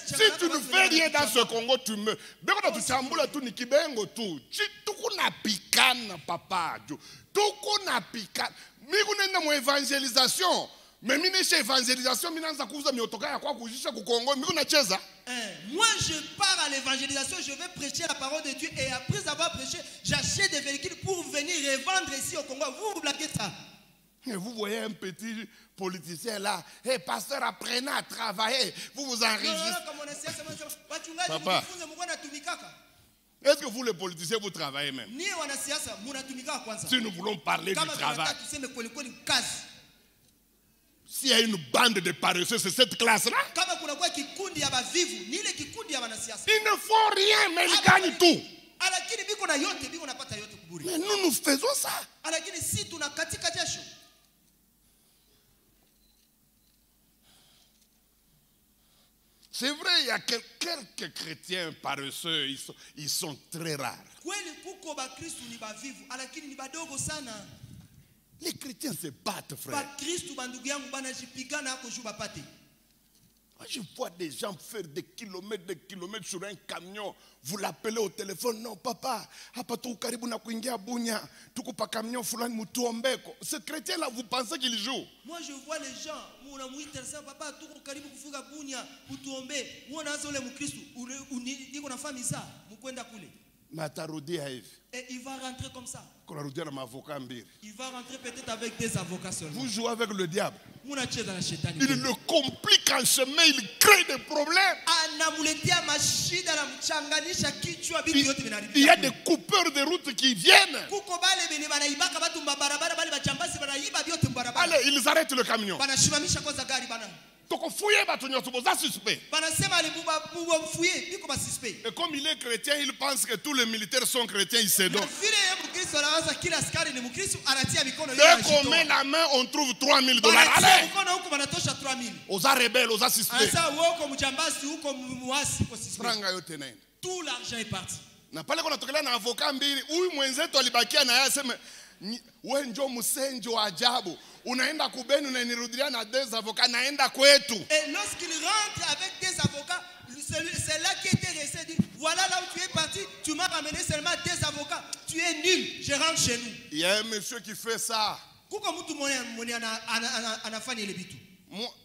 Si tu ne fais rien dans ce Congo, tu meurs. Tu chambula tu nikibengo tu. Tuku na pikana papa. Tuku na pikana. Miku nenda mo évangélisation. Mais mine chez évangélisation, minanza kuuza miotoka ya kwa kujisha ku Congo, miku nacheza. Moi je pars à l'évangélisation, je vais prêcher la parole de Dieu et après avoir prêché, j'achète des véhicules pour venir revendre ici au Congo. Vous blaguez ça? Et vous voyez un petit politicien là, hey, pasteur, apprenez à travailler, vous vous enregistrez. Papa, est-ce que vous les politiciens vous travaillez même? Si nous voulons parler du travail, s'il y a une bande de paresseux, c'est cette classe-là. Ils ne font rien, mais ils gagnent tout. Mais nous faisons ça. C'est vrai, il y a quelques chrétiens paresseux, ils sont très rares. Les chrétiens se battent, frère. Moi, je vois des gens faire des kilomètres sur un camion. Vous l'appelez au téléphone. Non, papa. Ce chrétien-là, vous pensez qu'il joue? Moi, je vois les gens. Et il va rentrer comme ça. Il va rentrer peut-être avec des avocats seulement. Vous jouez avec le diable. Il le complique en chemin, il crée des problèmes. Il y a des coupeurs de route qui viennent. Allez, ils arrêtent le camion. Et comme il est chrétien, il pense que tous les militaires sont chrétiens, il se donne. Dès qu'on met la main, on trouve $3000. Allez! Aux rebelles, aux suspects. Tout l'argent est parti. Na pale kuna tokela na avoka mbili. Huyu mwenzetu alibakia na yeye aseme wewe njoo msenjo wa ajabu. Unaenda kubeni unanirudia na des avocats naenda kwetu. Et lorsqu'il rentre avec des avocats, c'est là qui était resté dit voilà là où tu es parti, tu m'as ramené seulement des avocats. Tu es nul, je rentre chez nous. Il y a un monsieur qui fait ça.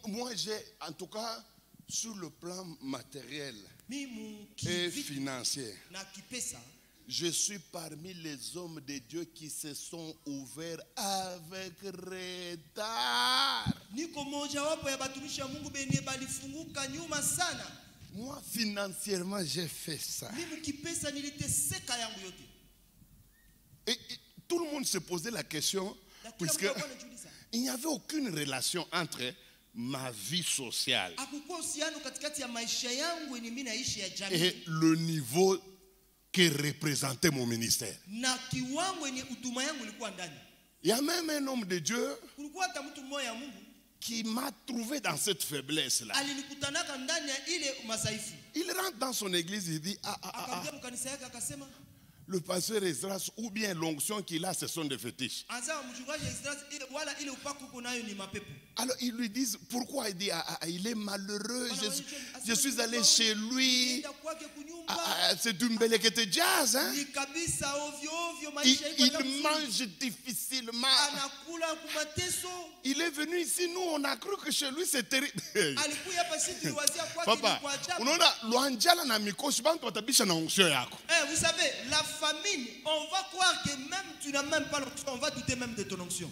Moi j'ai en tout cas sur le plan matériel et financier, je suis parmi les hommes de Dieu qui se sont ouverts avec retard. Moi, financièrement, j'ai fait ça. Et tout le monde se posait la question, puisque il n'y avait aucune relation entre ma vie sociale et le niveau que représentait mon ministère. Il y a même un homme de Dieu qui m'a trouvé dans cette faiblesse-là. Il rentre dans son église et dit le pasteur Esdras ou bien l'onction qu'il a, ce sont des fétiches. Alors ils lui disent pourquoi. Il dit il est malheureux, je suis allé chez lui, C'est du mbelekete jazz, hein? Il mange difficilement. Il est venu ici, nous on a cru que chez lui c'est terrible. Papa, vous savez, la famine, on va croire que même tu n'as même pas l'onction, on va douter même de ton onction.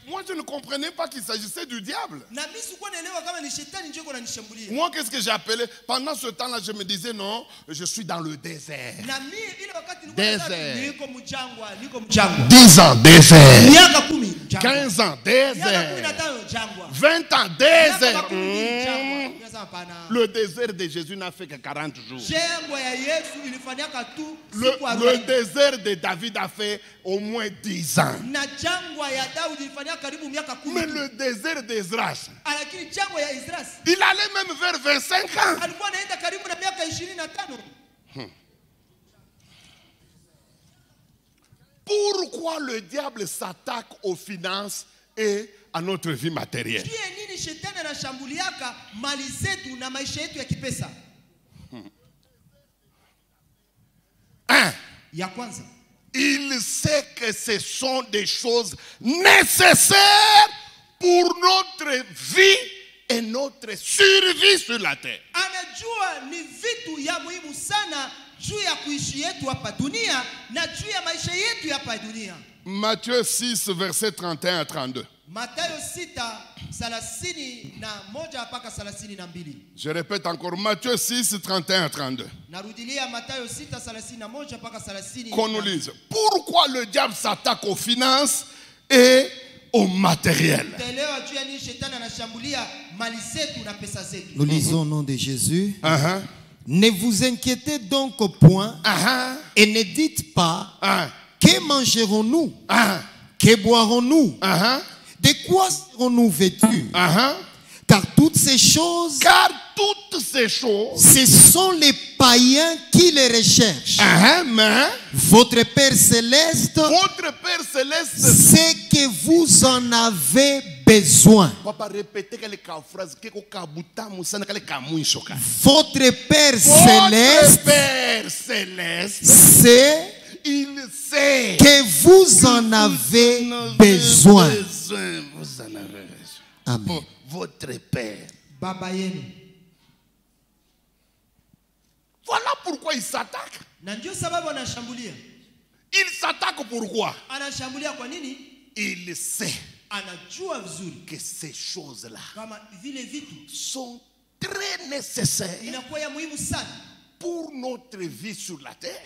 Moi je ne comprenais pas qu'il s'agissait du diable. Moi qu'est-ce que j'ai appelé? Pendant ce temps-là je me disais non, je suis dans le désert. 10 ans désert. 15 ans désert. 20 ans désert. Le désert de Jésus n'a fait que 40 jours. Le désert de David a fait au moins 10 ans. Mais le désert d'Esdras, il allait même vers 25 ans. Pourquoi le diable s'attaque aux finances et à notre vie matérielle? Il sait que ce sont des choses nécessaires pour notre vie et notre survie sur la terre. Matthieu 6, verset 31 à 32. Je répète encore, Matthieu 6, 31 à 32. Qu'on nous lise. Pourquoi le diable s'attaque aux finances et au matériel? Nous lisons au nom de Jésus. Ne vous inquiétez donc au point et ne dites pas que mangerons-nous, que boirons-nous, de quoi serons-nous vêtus? Car toutes ces choses, ce sont les païens qui les recherchent. Votre Père Céleste, c'est que vous en avez besoin. Votre Père Céleste, c'est il sait que vous en avez besoin. Vous en avez besoin. Amen. Votre Père. Voilà pourquoi il s'attaque. Il s'attaque pourquoi? Il sait que ces choses-là sont très nécessaires pour notre vie sur la terre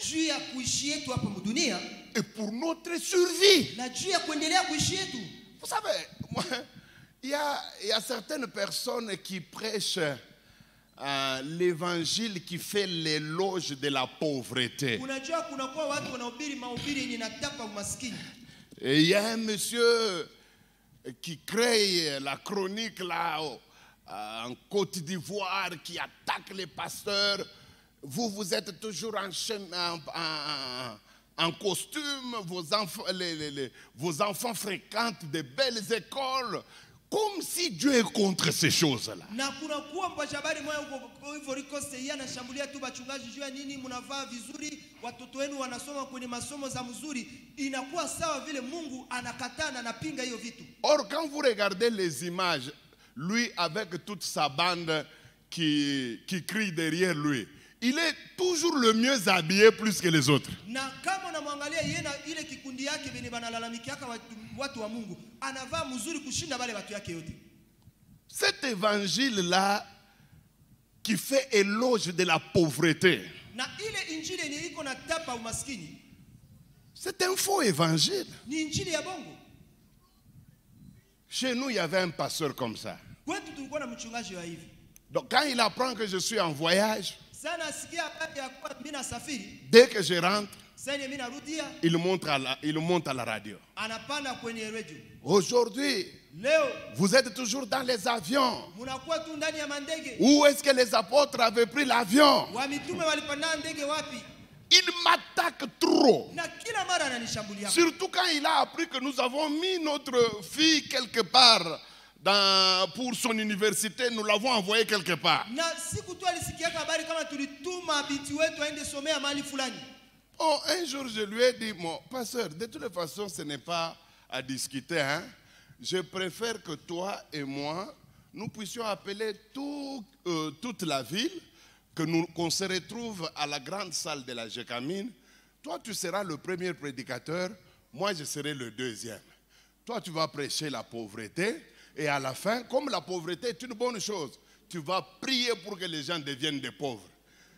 et pour notre survie. Vous savez, il y a certaines personnes qui prêchent l'évangile qui fait l'éloge de la pauvreté. Et il y a un monsieur qui crée la chronique là en Côte d'Ivoire qui attaque les pasteurs. Vous êtes toujours en costume, vos enfants fréquentent de belles écoles, comme si Dieu est contre ces choses-là. Or, quand vous regardez les images, lui avec toute sa bande qui crie derrière lui, il est toujours le mieux habillé plus que les autres. Cet évangile-là qui fait éloge de la pauvreté, c'est un faux évangile. Chez nous, il y avait un pasteur comme ça. Donc quand il apprend que je suis en voyage, dès que je rentre, il monte à la radio. Aujourd'hui, vous êtes toujours dans les avions. Où est-ce que les apôtres avaient pris l'avion? Il m'attaque trop. Surtout quand il a appris que nous avons mis notre fille quelque part pour son université, nous l'avons envoyé quelque part. Oh, un jour, je lui ai dit, mon pasteur, de toute façon, ce n'est pas à discuter. Hein? Je préfère que toi et moi, nous puissions appeler toute la ville, qu'on se retrouve à la grande salle de la Gécamine. Toi, tu seras le premier prédicateur, moi, je serai le deuxième. Toi, tu vas prêcher la pauvreté, et à la fin, comme la pauvreté est une bonne chose, tu vas prier pour que les gens deviennent des pauvres.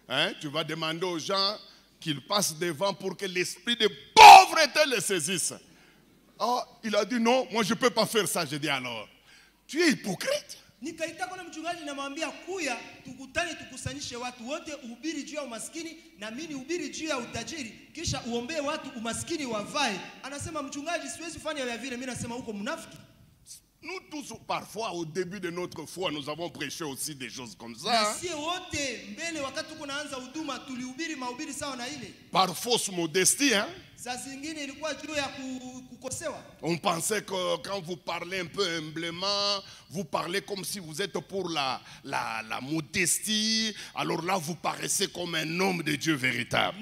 Hein? Tu vas demander aux gens qu'ils passent devant pour que l'esprit de pauvreté les saisisse. Oh, il a dit non, moi je ne peux pas faire ça. Je dis alors, tu es hypocrite. Nikaita kwa mchungaji namwambia kuya tukutane tukusanyishe watu wote uhubiri juu ya umaskini na mimi uhubiri juu ya utajiri kisha uombee watu umaskini wavae. Anasema mchungaji siwezi fanya vya vile, mimi nasema huko mnafiki. Nous tous, parfois, au début de notre foi, nous avons prêché aussi des choses comme ça. Par fausse modestie, hein? On pensait que quand vous parlez un peu humblement, vous parlez comme si vous êtes pour la modestie. Alors là, vous paraissez comme un homme de Dieu véritable.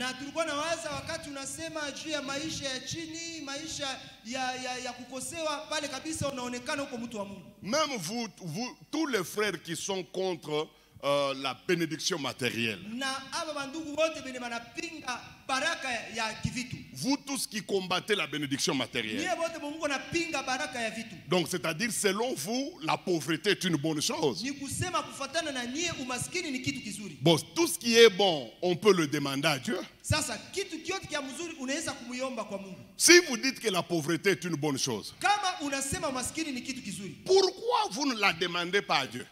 Même vous, tous les frères qui sont contre la bénédiction matérielle. Vous tous qui combattez la bénédiction matérielle. Donc c'est-à-dire selon vous, la pauvreté est une bonne chose. Bon, tout ce qui est bon, on peut le demander à Dieu. Si vous dites que la pauvreté est une bonne chose, pourquoi vous ne la demandez pas à Dieu?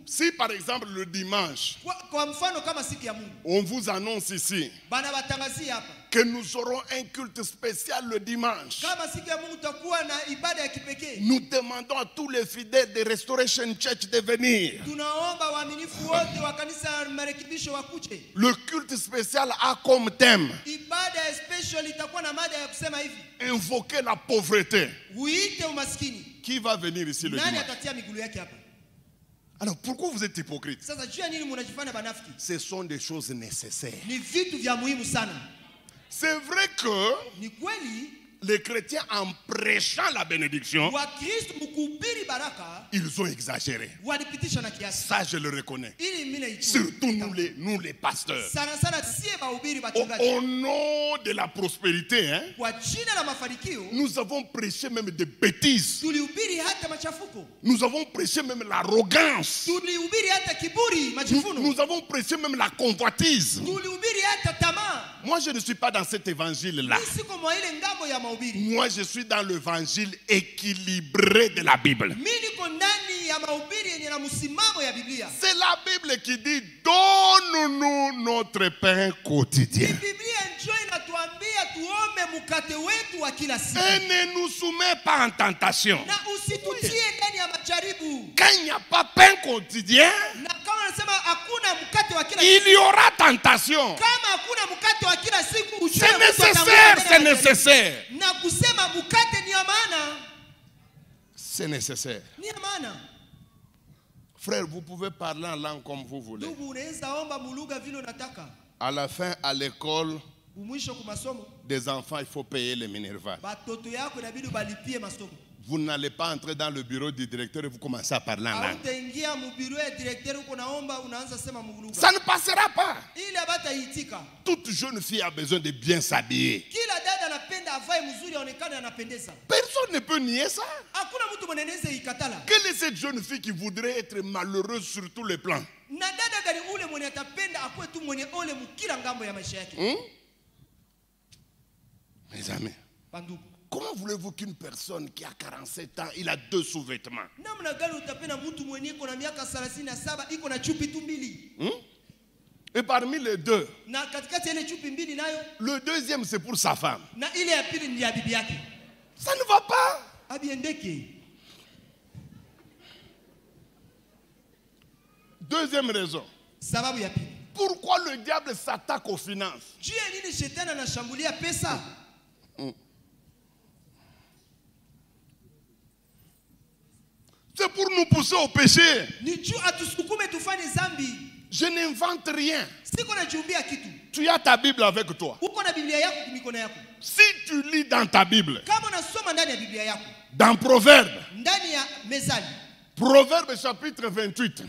Si par exemple le dimanche, on vous annonce ici que nous aurons un culte spécial le dimanche, nous demandons à tous les fidèles de Restoration Church de venir. Le culte spécial a comme thème invoquer la pauvreté. Qui va venir ici le dimanche? Alors pourquoi vous êtes hypocrite? Ce sont des choses nécessaires. C'est vrai que les chrétiens, en prêchant la bénédiction, ils ont exagéré. Ça, je le reconnais. Surtout nous les pasteurs. Au nom de la prospérité, hein, nous avons prêché même des bêtises. Nous avons prêché même l'arrogance. Nous avons prêché même la convoitise. Moi, je ne suis pas dans cet évangile-là. Moi, je suis dans l'évangile équilibré de la Bible. C'est la Bible qui dit, donne-nous notre pain quotidien. Et ne nous soumets pas en tentation. Quand il n'y a pas pain quotidien, il y aura tentation. C'est nécessaire, c'est nécessaire. C'est nécessaire. Frère, vous pouvez parler en langue comme vous voulez. À la fin, à l'école, des enfants, il faut payer les minervales. Vous n'allez pas entrer dans le bureau du directeur et vous commencez à parler en langue. Ça ne passera pas. Toute jeune fille a besoin de bien s'habiller. Personne ne peut nier ça. Quelle est cette jeune fille qui voudrait être malheureuse sur tous les plans? Mes amis, comment voulez-vous qu'une personne qui a 47 ans, il a 2 sous-vêtements? Et parmi les deux, le deuxième c'est pour sa femme. Ça ne va pas. Deuxième raison. Pourquoi le diable s'attaque aux finances? pour nous pousser au péché. Je n'invente rien. Tu as ta Bible avec toi. Si tu lis dans ta Bible, dans Proverbe, Proverbe chapitre 28,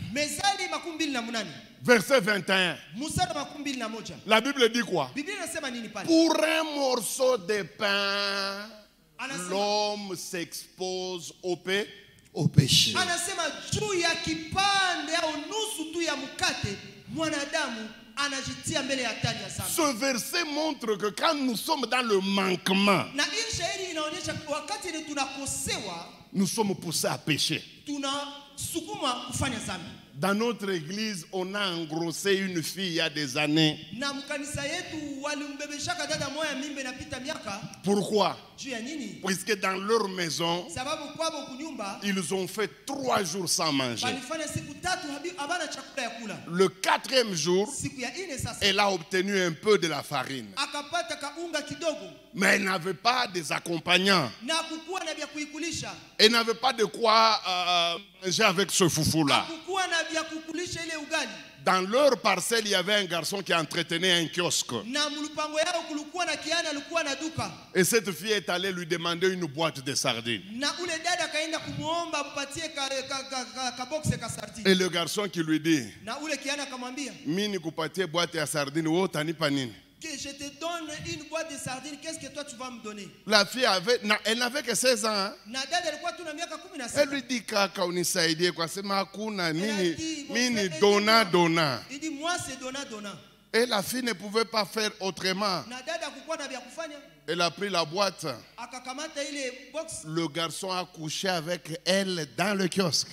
verset 21, la Bible dit quoi? Pour un morceau de pain, l'homme s'expose au péché. Ce verset montre que quand nous sommes dans le manquement, nous sommes poussés à pécher. Dans notre église, on a engrossé une fille il y a des années. Pourquoi? Puisque dans leur maison, ils ont fait 3 jours sans manger. Le 4e jour, elle a obtenu un peu de la farine. Mais elle n'avait pas des accompagnants. Elle n'avait pas de quoi manger avec ce foufou-là. Dans leur parcelle, il y avait un garçon qui entretenait un kiosque. Et cette fille est allée lui demander une boîte de sardines. Et le garçon qui lui dit, Mini kupatie boîte de sardines, oh tani panini. Que je te donne une boîte de sardines, qu'est-ce que toi tu vas me donner? La fille elle n'avait que 16 ans. Hein? Elle lui dit kaka unisaidie kwa sema hakuna mini dona. Il dit moi c'est dona. Et la fille ne pouvait pas faire autrement. Elle a pris la boîte. Le garçon a couché avec elle dans le kiosque.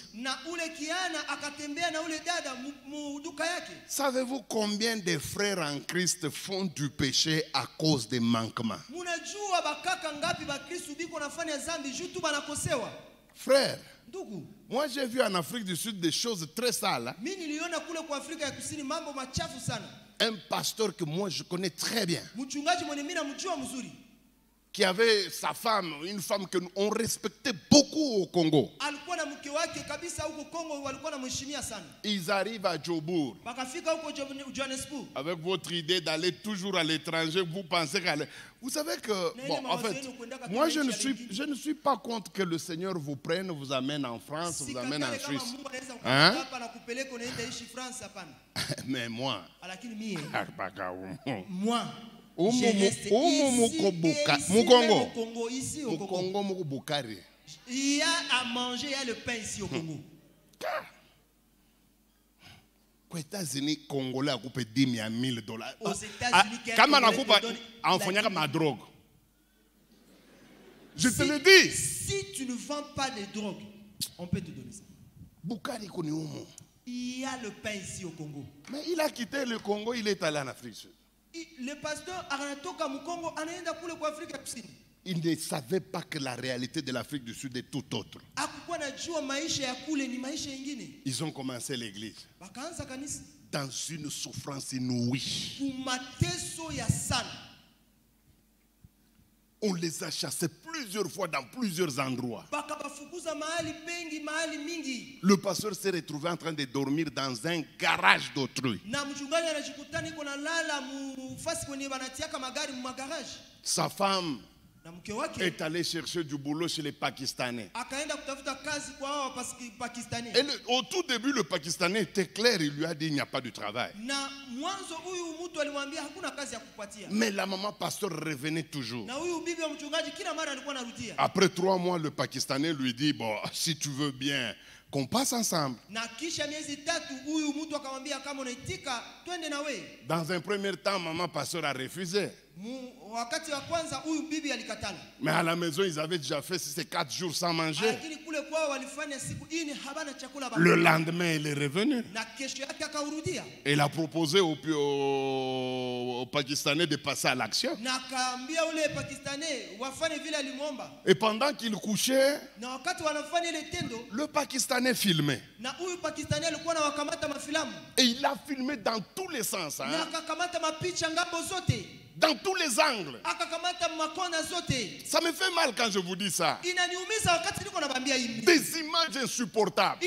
Savez-vous combien de frères en Christ font du péché à cause des manquements? Frère, moi j'ai vu en Afrique du Sud des choses très sales. Un pasteur que moi je connais très bien, qui avait sa femme, une femme que on respectait beaucoup au Congo. Ils arrivent à Djobour. Avec votre idée d'aller toujours à l'étranger, vous pensez qu'aller... Vous savez que, bon, en fait, moi je ne suis pas contre que le Seigneur vous prenne, vous amène en France, vous amène en Suisse. Hein? Mais moi, j'ai resté ici au Congo. Il y a à manger, il y a le pain ici au Congo. Aux États-Unis, Congolais a coupé 10 000 $. Aux États-Unis, ma drogue. Je te le dis. Si tu ne vends pas de drogue, on peut te donner ça. Il y a le pain ici au Congo. Mais il a quitté le Congo, il est allé en Afrique du Sud. Le pasteur Arnatoka Mukongo anaenda kule kwa Afrika Kusini. Il ne savait pas que la réalité de l'Afrique du Sud est tout autre. Ils ont commencé l'église dans une souffrance inouïe. On les a chassés plusieurs fois dans plusieurs endroits. Le pasteur s'est retrouvé en train de dormir dans un garage d'autrui. Sa femme est allée chercher du boulot chez les Pakistanais. Et au tout début, le Pakistanais était clair, il lui a dit il n'y a pas de travail. Mais la maman pasteur revenait toujours. Après 3 mois, le Pakistanais lui dit bon, si tu veux bien qu'on passe ensemble. Dans un premier temps, maman pasteur a refusé. Mais à la maison, ils avaient déjà fait 4 jours sans manger. Le lendemain, elle est revenue. Elle a proposé aux Pakistanais de passer à l'action. Et pendant qu'il couchait, le Pakistanais filmait. Et il a filmé dans tous les sens. Hein? Dans tous les angles. Ça me fait mal quand je vous dis ça. Des images insupportables.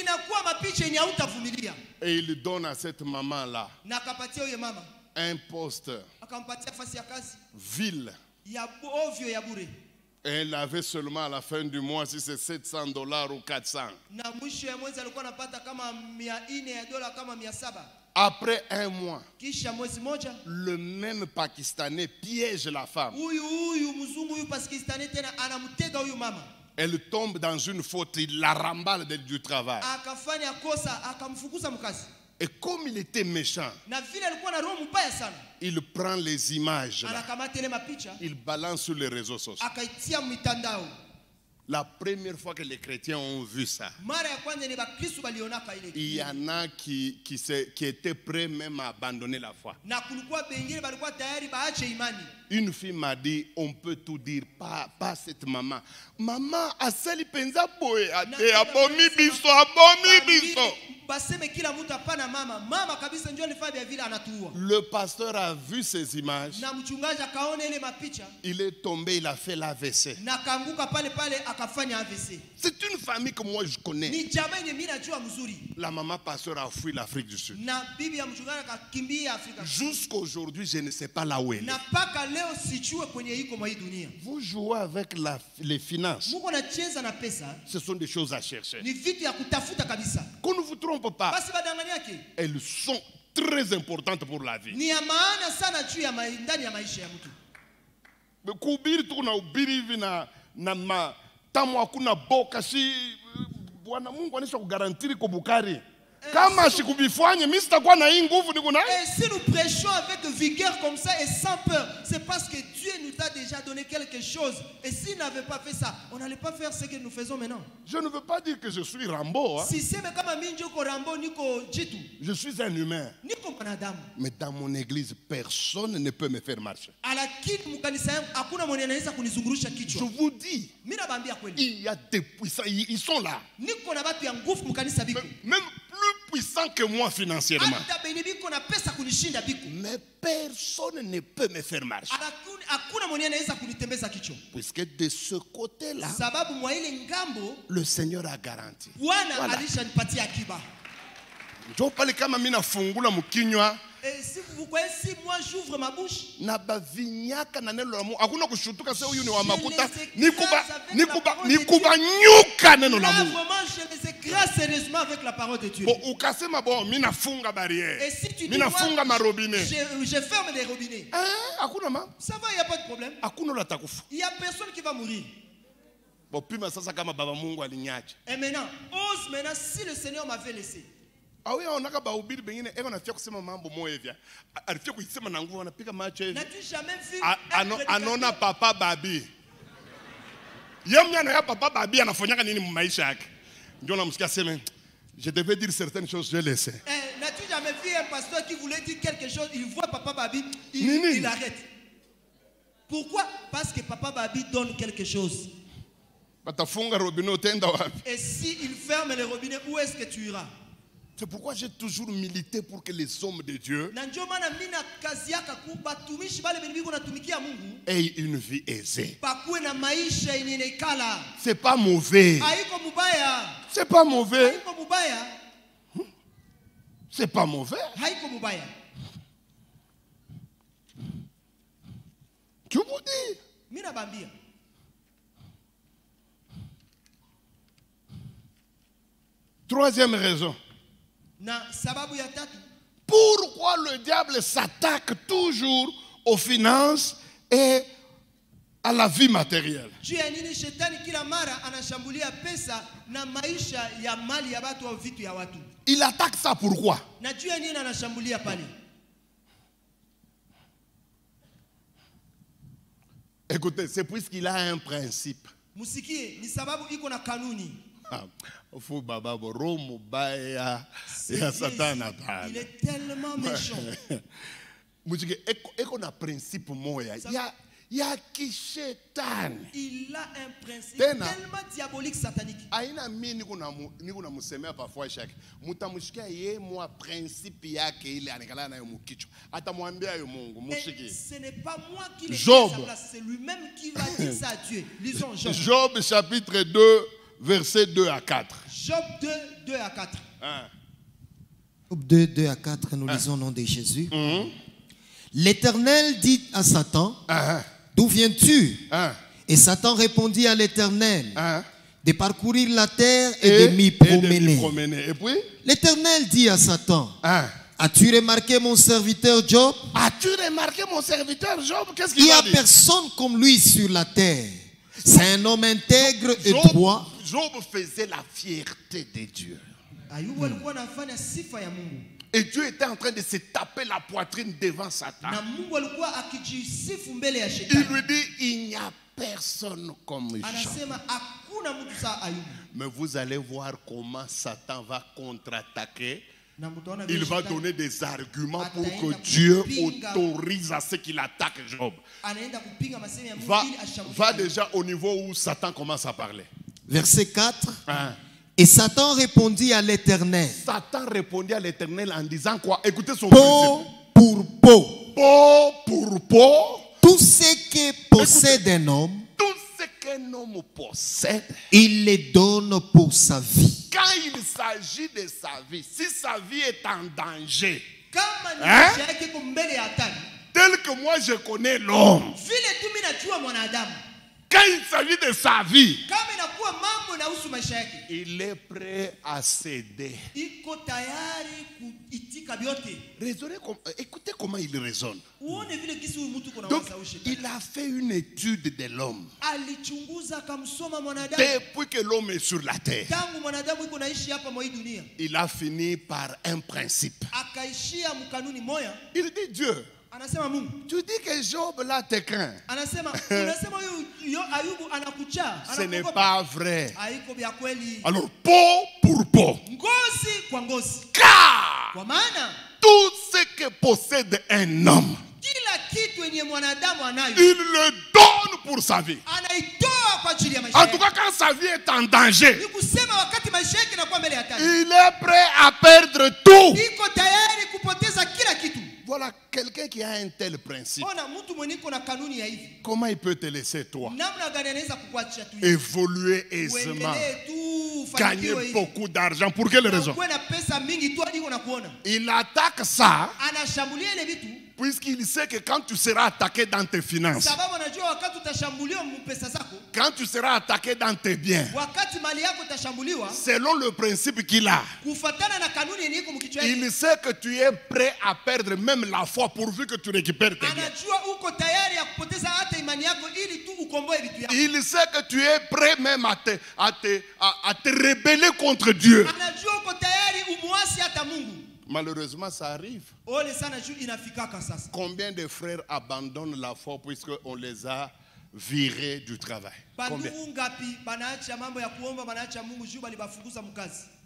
Et il donne à cette maman-là un poste vil. Et elle avait seulement à la fin du mois, si c'est $700 ou 400. Après un mois, le même Pakistanais piège la femme. Elle tombe dans une faute, il la remballe du travail. Et comme il était méchant, il prend les images là, il balance sur les réseaux sociaux. La première fois que les chrétiens ont vu ça, il y en a qui étaient prêts même à abandonner la foi. Une fille m'a dit, on peut tout dire, pas cette maman. Maman, asali penza boy, ate abomi biso, abomi biso. Le pasteur a vu ces images. Il est tombé, il a fait l'AVC. C'est une famille que moi je connais. La maman pasteur a fui l'Afrique du Sud. Jusqu'à aujourd'hui, je ne sais pas là où elle est. Vous jouez avec les finances. Ce sont des choses à chercher. Qu'on ne vous trompe pas. Elles sont très importantes pour la vie. Kuhubiri tu unahubiri hivi na matamu hakuna boka, si Bwana Mungu anisha kugarantiri kubukari. Kama sikubifanye mimi sitakuwa na hii nguvu niko nayo. Et si nous prêchons avec vigueur comme ça et sans peur, c'est parce que Dieu nous a déjà donné quelque chose. Et s'il n'avait pas fait ça, on n'allait pas faire ce que nous faisons maintenant. Je ne veux pas dire que je suis Rambo. Hein. Si c'est comme Rambo, je suis un humain. Mais dans mon église, personne ne peut me faire marcher. Je vous dis, il y a des puissants, ils sont là. Même plus puissants que moi financièrement. Mais personne ne peut me faire marcher. Puisque de ce côté-là, le Seigneur a garanti. Voilà. Et si vous voyez, si moi j'ouvre ma bouche, je les écrase sérieusement avec la parole de Dieu. Et si tu dis moi, je ferme les robinets, ça va, il n'y a pas de problème. Il n'y a personne qui va mourir. Et maintenant, ose maintenant si le Seigneur m'avait laissé. N'as-tu jamais vu anona papa babi? Je devais dire certaines choses, je laissé. N'as-tu jamais vu un pasteur qui voulait dire quelque chose, il voit papa babi, il arrête. Pourquoi? Parce que papa babi donne quelque chose. Et s'il ferme les robinets, où est-ce que tu iras? C'est pourquoi j'ai toujours milité pour que les hommes de Dieu aient une vie aisée. C'est pas mauvais. C'est pas mauvais. C'est pas mauvais. Tu vous dis? Troisième raison. Pourquoi le diable s'attaque toujours aux finances et à la vie matérielle? Il attaque ça pourquoi? Écoutez, c'est puisqu'il a un principe. Il est tellement méchant. Il y a Il a un principe tellement diabolique, satanique. Aina mi niko na musemea parfois chaque. Mutamushikia ye moi principe yake ile anekala nayo mukichwa. Atamwambia yo Mungu mushiki. Ce n'est pas moi qui le dis Job. à sa place, c'est lui-même qui va dire ça à Dieu. Lisons Job. Job chapitre 2 versets 2 à 4. Job 2, 2 à 4. Job 2, 2 à 4, nous lisons au nom de Jésus. L'Éternel dit à Satan, d'où viens-tu? Et Satan répondit à l'Éternel, de parcourir la terre et de m'y promener. Et puis, l'Éternel dit à Satan, as-tu remarqué mon serviteur Job? As-tu remarqué mon serviteur Job? Qu'est-ce qu'il Il n'y a a dit? personne comme lui sur la terre. C'est un homme intègre et droit. Job faisait la fierté de Dieu. Et Dieu était en train de se taper la poitrine devant Satan. Il lui dit, il n'y a personne comme Job. Mais vous allez voir comment Satan va contre-attaquer. Il va donner des arguments pour que Dieu autorise à ce qu'il attaque Job. Va déjà au niveau où Satan commence à parler. Verset 4. Et Satan répondit à l'Éternel. Satan répondit à l'Éternel en disant quoi? Écoutez son peau pour peau. Peau pour peau. Tout ce que possède un homme, tout ce qu'un homme possède, il le donne pour sa vie. Quand il s'agit de sa vie, si sa vie est en danger, tel que moi je connais l'homme, quand il s'agit de sa vie, il est prêt à céder. Écoutez comment il raisonne. Donc, il a fait une étude de l'homme. Depuis que l'homme est sur la terre, il a fini par un principe. Il dit Dieu, tu dis que Job là te craint. Ce n'est pas vrai. Alors, peau pour peau. Car tout ce que possède un homme, il le donne pour sa vie. En tout cas, quand sa vie est en danger, il est prêt à perdre tout. Voilà quelqu'un qui a un tel principe. Comment il peut te laisser toi évoluer aisément, gagner beaucoup d'argent? Pour quelle raison? Il attaque ça puisqu'il sait que quand tu seras attaqué dans tes finances, quand tu seras attaqué dans tes biens, selon le principe qu'il a, il sait que tu es prêt à perdre même la foi pourvu que tu récupères tes biens. Il sait que tu es prêt même à te rebeller contre Dieu. Malheureusement, ça arrive. Combien de frères abandonnent la foi puisqu'on les a virés du travail?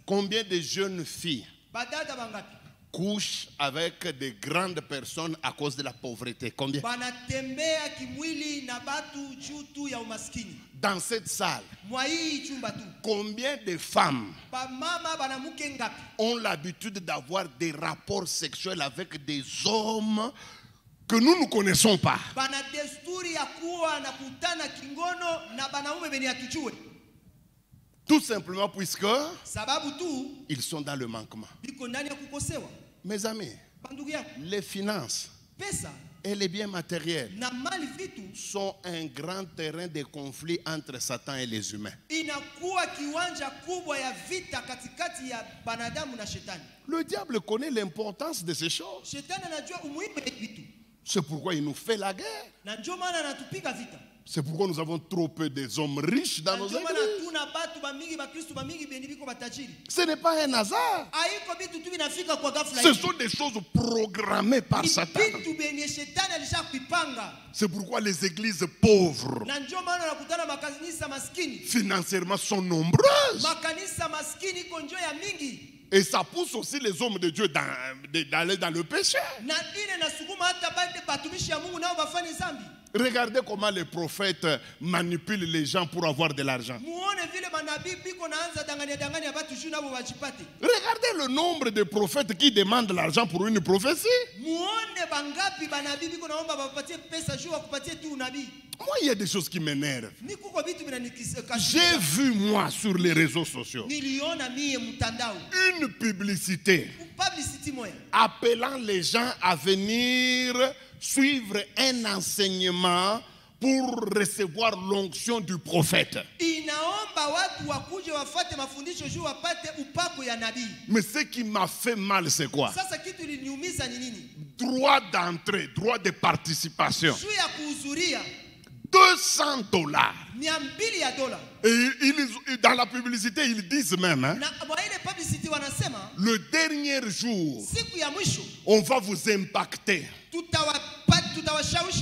Combien de jeunes filles couchent avec de grandes personnes à cause de la pauvreté? Combien? Dans cette salle, combien de femmes ont l'habitude d'avoir des rapports sexuels avec des hommes que nous ne connaissons pas? Tout simplement puisque ils sont dans le manquement. Mes amis, les finances et les biens matériels sont un grand terrain de conflit entre Satan et les humains. Le diable connaît l'importance de ces choses. C'est pourquoi il nous fait la guerre. C'est pourquoi nous avons trop peu des hommes riches dans nos églises. Ce n'est pas un hasard. Ce sont des choses programmées par Satan. C'est pourquoi les églises pauvres financièrement sont nombreuses. Et ça pousse aussi les hommes de Dieu d'aller dans le péché. Regardez comment les prophètes manipulent les gens pour avoir de l'argent. Regardez le nombre de prophètes qui demandent l'argent pour une prophétie. Moi, il y a des choses qui m'énervent. J'ai vu, moi, sur les réseaux sociaux, une publicité appelant les gens à venir suivre un enseignement pour recevoir l'onction du prophète. Mais ce qui m'a fait mal, c'est quoi? Droit d'entrée, droit de participation. $200. Et dans la publicité, ils disent même, hein, le dernier jour, on va vous impacter.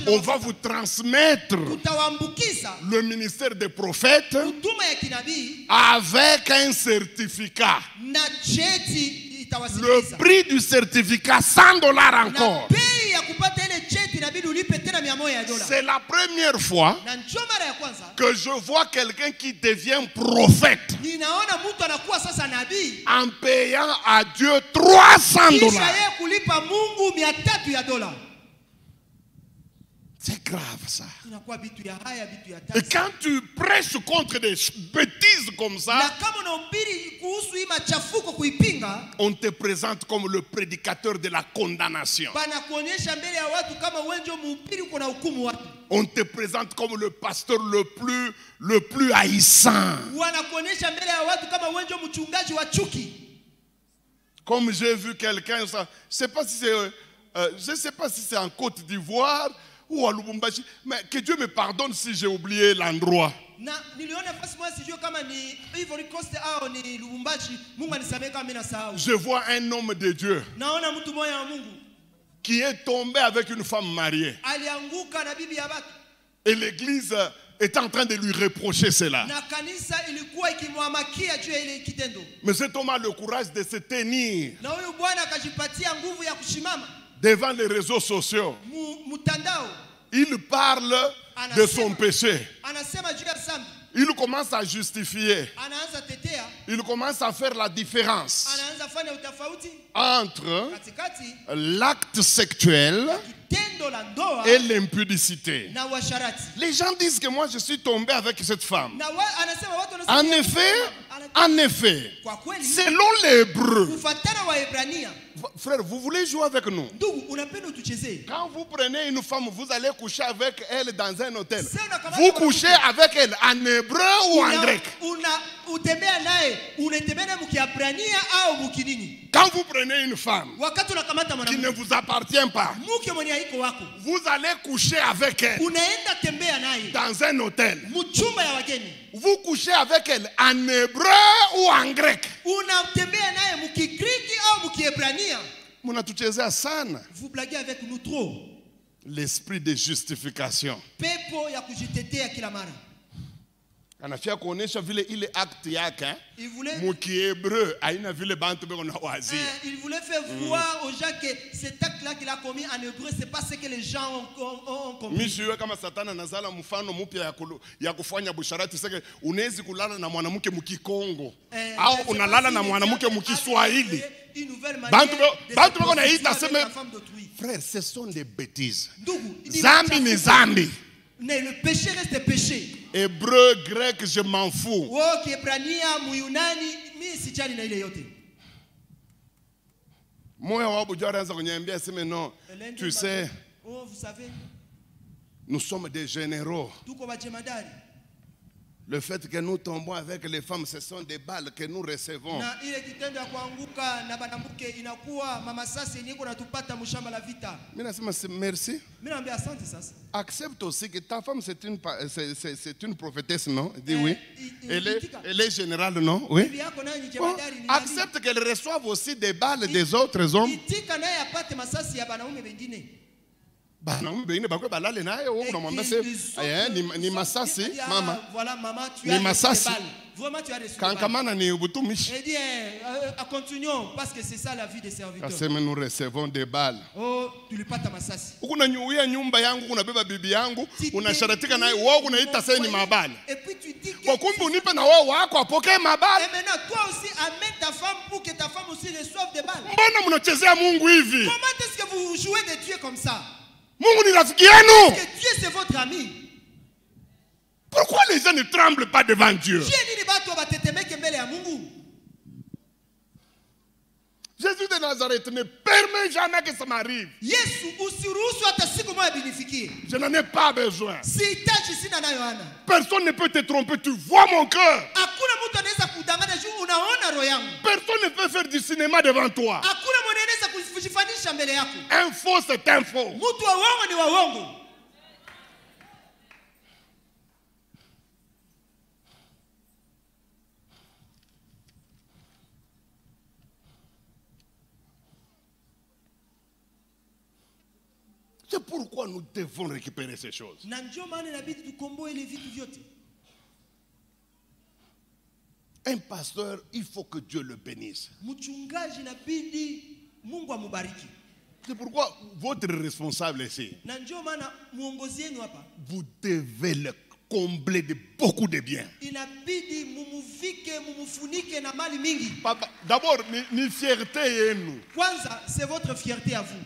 On va vous transmettre le ministère des prophètes avec un certificat. Le prix du certificat, $100 encore. C'est la première fois que je vois quelqu'un qui devient prophète en payant à Dieu $300. C'est grave ça. Et quand tu prêches contre des bêtises comme ça, on te présente comme le prédicateur de la condamnation. On te présente comme le pasteur le plus haïssant. Comme j'ai vu quelqu'un, je ne sais pas si c'est en Côte d'Ivoire ou à Lubumbashi, mais que Dieu me pardonne si j'ai oublié l'endroit. Je vois un homme de Dieu qui est tombé avec une femme mariée. Et l'église est en train de lui reprocher cela. Mais cet homme a le courage de se tenir devant les réseaux sociaux. Il parle de son péché. Il commence à justifier. Il commence à faire la différence entre l'acte sexuel et l'impudicité. Les gens disent que moi je suis tombé avec cette femme. En effet, selon l'hébreu, frère, vous voulez jouer avec nous? Quand vous prenez une femme, vous allez coucher avec elle dans un hôtel. Vous couchez avec elle en hébreu ou en grec? Quand vous prenez une femme qui ne vous appartient pas, vous allez coucher avec elle dans un hôtel. Vous couchez avec elle en hébreu ou en grec? Vous blaguez avec nous trop. L'esprit de justification. Anafia kuonesha vile ile acte yake mukiebreu aina vile bantu beko na wazia. Il voulait faire voir aux gens que cet acte-là qu'il a commis en hébreu, c'est pas ce que les gens ont commis. Mishiwe kama Satana nazala mfano mpya ya kufanya busharati sasa unawezi kulala na mwanamke mkikongo au unalala na mwanamke mkiswahili. Bantu beko na ita sema frère, ce sont des bêtises. Zambi ni zambi. Mais le péché reste péché. Hébreu, grec, je m'en fous. Moi, non, tu sais, nous sommes des généraux. Le fait que nous tombons avec les femmes, ce sont des balles que nous recevons. Merci. Accepte aussi que ta femme c'est une prophétesse, non? Dis oui. Elle est générale, non? Oui. Bon, accepte qu'elle reçoive aussi des balles des autres hommes. Ni masasi mama, ni masasi vraiment tu as reçu. Kankamana ni ubutumishi. Et dit, continuons, parce que c'est ça la vie des serviteurs. Kaseme nous recevons des balles. Oh, tulipata masasi. Ukunanyuia nyumba yangu, unabeba bibi yangu, unasharatika naye, wewe unaita sasa ni mabali. Et puis tu dis que kwa kumbe unipe na wewe wako apokee mabali. Et maintenant toi aussi amène ta femme pour que ta femme aussi reçoive des balles. Mbona mnachezea Mungu hivi? Comment est-ce que vous jouez de Dieu comme ça? Mungu ni rafiki yenu. Parce que Dieu c'est votre ami. Pourquoi les gens ne tremblent pas devant Dieu? Jésus de Nazareth ne permet jamais que ça m'arrive. Je n'en ai pas besoin. Personne ne peut te tromper, tu vois mon cœur. Personne ne peut faire du cinéma devant toi. Un faux, c'est un faux. C'est pourquoi nous devons récupérer ces choses. Un pasteur, il faut que Dieu le bénisse. C'est pourquoi votre responsable ici, vous devez le combler de beaucoup de biens. D'abord, ni fierté nous. C'est votre fierté à vous.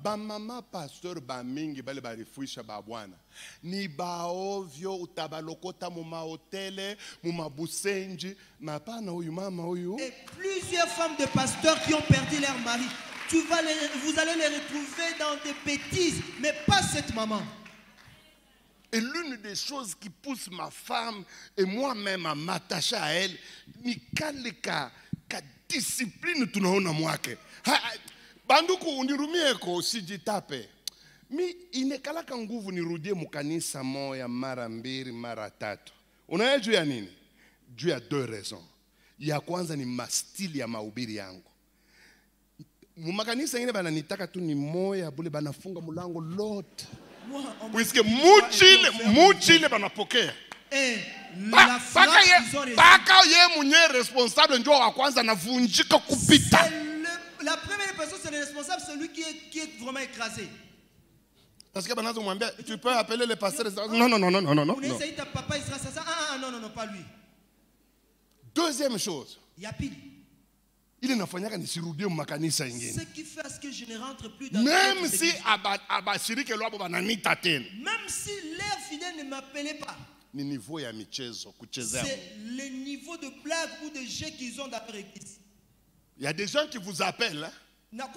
Ba mama pasteur ba mingi bale ba refuisha ba bwana ni ba ovyo utabalokota mu mahotele mu mabusenji mapana huyu mama huyu. Et plusieurs femmes de pasteurs qui ont perdu leur mari, vous allez les retrouver dans des bêtises, mais pas cette maman. Et l'une des choses qui pousse ma femme et moi-même à m'attacher à elle, ni kaleka ka discipline tunaona mwake. Banduku unirumie ko sijitape. Mi inekalaka nguvu nirudie mukanisa moya mara mbili mara tatu. Unajua juu ya nini? Juu ya deux raisons. Ya kwanza ni mastili ya mahubiri yangu. Mumakanisa ingine bananitaka tu ni moya bule banafunga mulango lote. Puisque muchile banapokea. Baka ye mwenye responsable ndio wa kwanza navunjika kupita. La première personne, c'est le responsable, celui qui est vraiment écrasé. Parce que tu peux appeler le pasteur. Non. Non, pas lui. Deuxième chose. Il n'a pas de sirudie au makanisa ingine. Ce qui fait que je ne rentre plus dans même si même si l'air fidèle ne m'appelait pas. Ni niveau ya michezo kuchezea. C'est le niveau de blague ou de jeu qu'ils ont dans leur église. Il y a des gens qui vous appellent. Hein?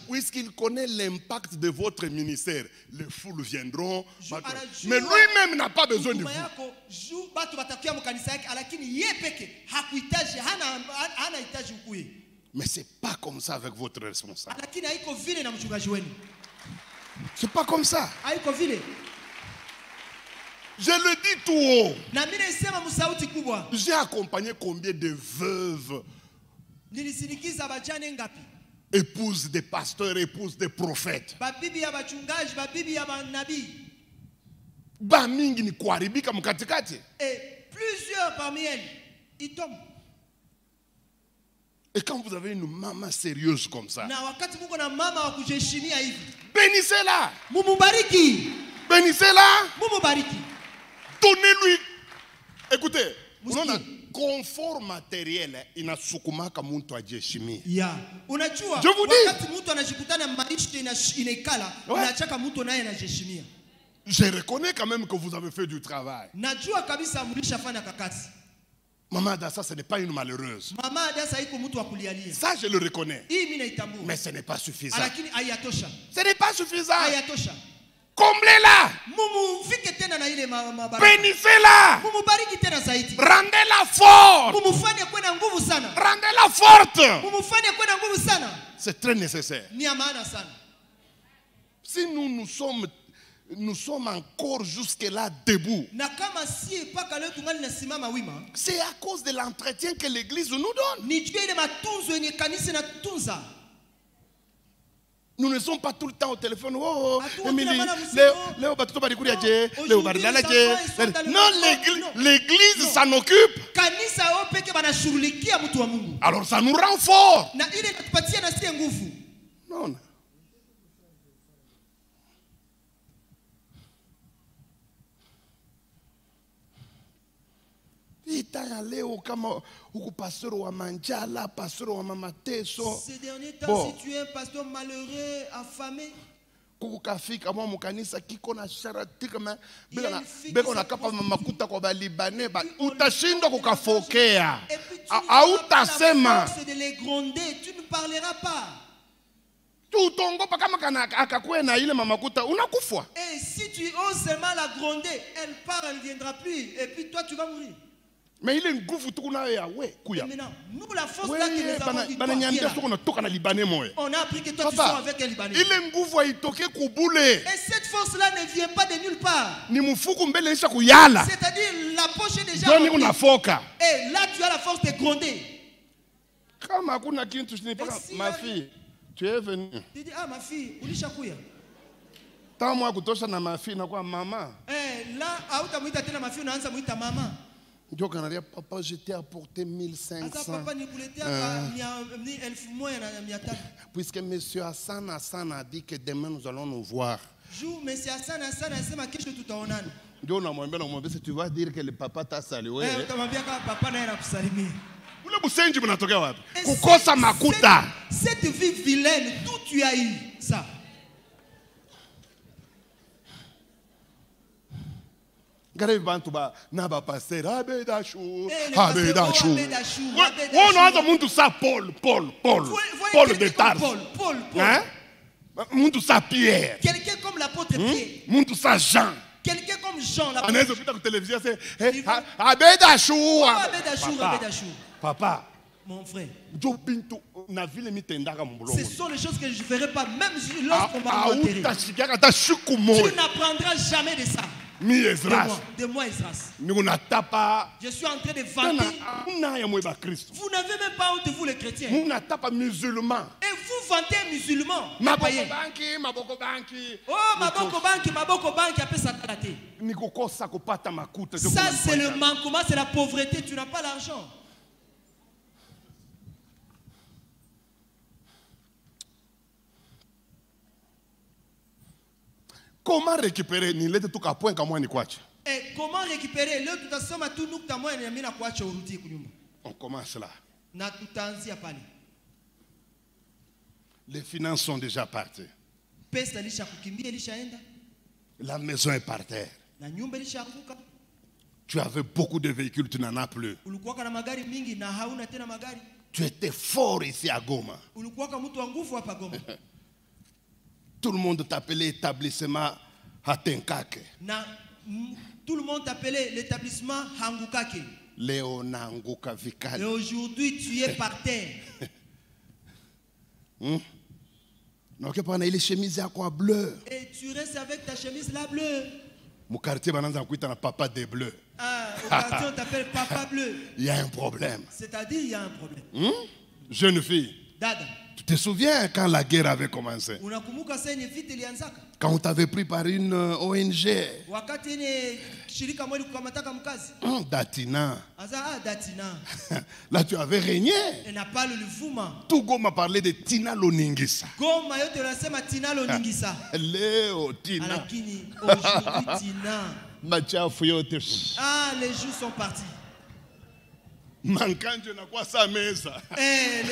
Puisqu'il connaît l'impact de votre ministère, les foules viendront. Mais lui-même n'a pas besoin de vous. Mais ce n'est pas comme ça avec votre responsable. Ce n'est pas comme ça. Je le dis tout haut. J'ai accompagné combien de veuves, épouses des pasteurs, épouses des prophètes. Et plusieurs parmi elles, ils tombent. Et quand vous avez une maman sérieuse comme ça, bénissez-la. Bénissez-la. Donnez-lui. Écoutez, on a confort matériel inasukumaka muntu ajeshimie. Yeah. Unajua wakati mtu anajikutana maisha inekala unachaka mtu naye anajeshimia. Je reconnais quand même que vous avez fait du travail. Najua kabisa mlishafanya kakasi. Maman Adassa, ce n'est pas une malheureuse. Maman Adassa iko mtu wa kulialia. Ça je le reconnais. Hii mimi naitambua. Mais ce n'est pas suffisant. Lakini hayatosha. Ce n'est pas suffisant. Hayatosha. Comblez-la. Bénissez-la. Rendez-la forte. Rendez-la forte. C'est très nécessaire. Si nous sommes encore jusque-là debout, c'est à cause de l'entretien que l'Église nous donne. Nous ne sommes pas tout le temps au téléphone. Oh, Emily, non, l'église s'en occupe. Alors ça nous rend fort. Non. Ces derniers temps, si tu es un pasteur malheureux, affamé, de les gronder, tu ne parleras pas. Et si tu oses seulement la gronder, elle part, elle ne viendra plus. Et puis toi, tu vas mourir. Mais il est un gouffre tout qu'on a maintenant, nous la force là que nous avons dit, on a appris que toi tu sors avec un Libanais. Il est un gouffre il toque koubule. Et cette force là ne vient pas de nulle part. C'est-à-dire la poche est déjà remplie. Et là tu as la force de gronder. Ma fille, tu es venue. Tu dis ah ma fille, ulishakuya. Tant moi kutosha na ma fille na kwa maman. Là hautamuita tena ma fille unaanza muita mama. Papa, je t'ai apporté 1500. Puisque M. Hassan a dit que demain nous allons nous voir. Tu vas dire que le papa t'a salué. Cette vie vilaine, d'où tu as eu ça? Paul de Tarse. Pierre. Quelqu'un comme l'apôtre Pierre. Jean. Quelqu'un comme Jean. Papa. Mon frère. Ce sont les choses que je ne ferai pas, même lorsqu'on va m'enterrer. Tu n'apprendras jamais de ça. De moi, Esdras. Je suis en train de vanter. Vous n'avez même pas honte de vous, les chrétiens. Et vous vantez un musulman. Oh, Maboko Banki, appelle ça karaté. Ça, c'est le manquement, c'est la pauvreté. Tu n'as pas l'argent. Comment récupérer ni lete tu ka point kama ni kwacha? Comment récupérer leo tutasoma tu nukta moja na mimi na kuacha urudi kunyumba. On commence là. Na tutaanzia pale. Les finances sont déjà parties. Pesa lisha kukimbia lishaenda. La maison est par terre. Na nyumba lishaanguka. Tu avais beaucoup de véhicules, tu n'en as plus. Ulikuwa na magari mingi na hauna tena magari. Tu étais fort ici à Goma. Ulikuwa mtu wa nguvu hapa Goma. Tout le monde t'appelait établissement Hatenkake. Tout le monde t'appelait l'établissement Hangukake. Léonanguka Vikali. Et aujourd'hui, tu es par terre. Donc, il a chemise à quoi bleu. Et tu restes avec ta chemise là bleue. Mon quartier, papa des bleus. Au quartier, on t'appelle papa bleu. Il y a un problème. C'est-à-dire, il y a un problème. Jeune fille. Dada. Tu te souviens quand la guerre avait commencé? Quand on t'avait pris par une ONG. Datina. Là tu avais régné. Tout Goma parlait de Tina Loningisa. Léo Tina. Les jours sont partis. Les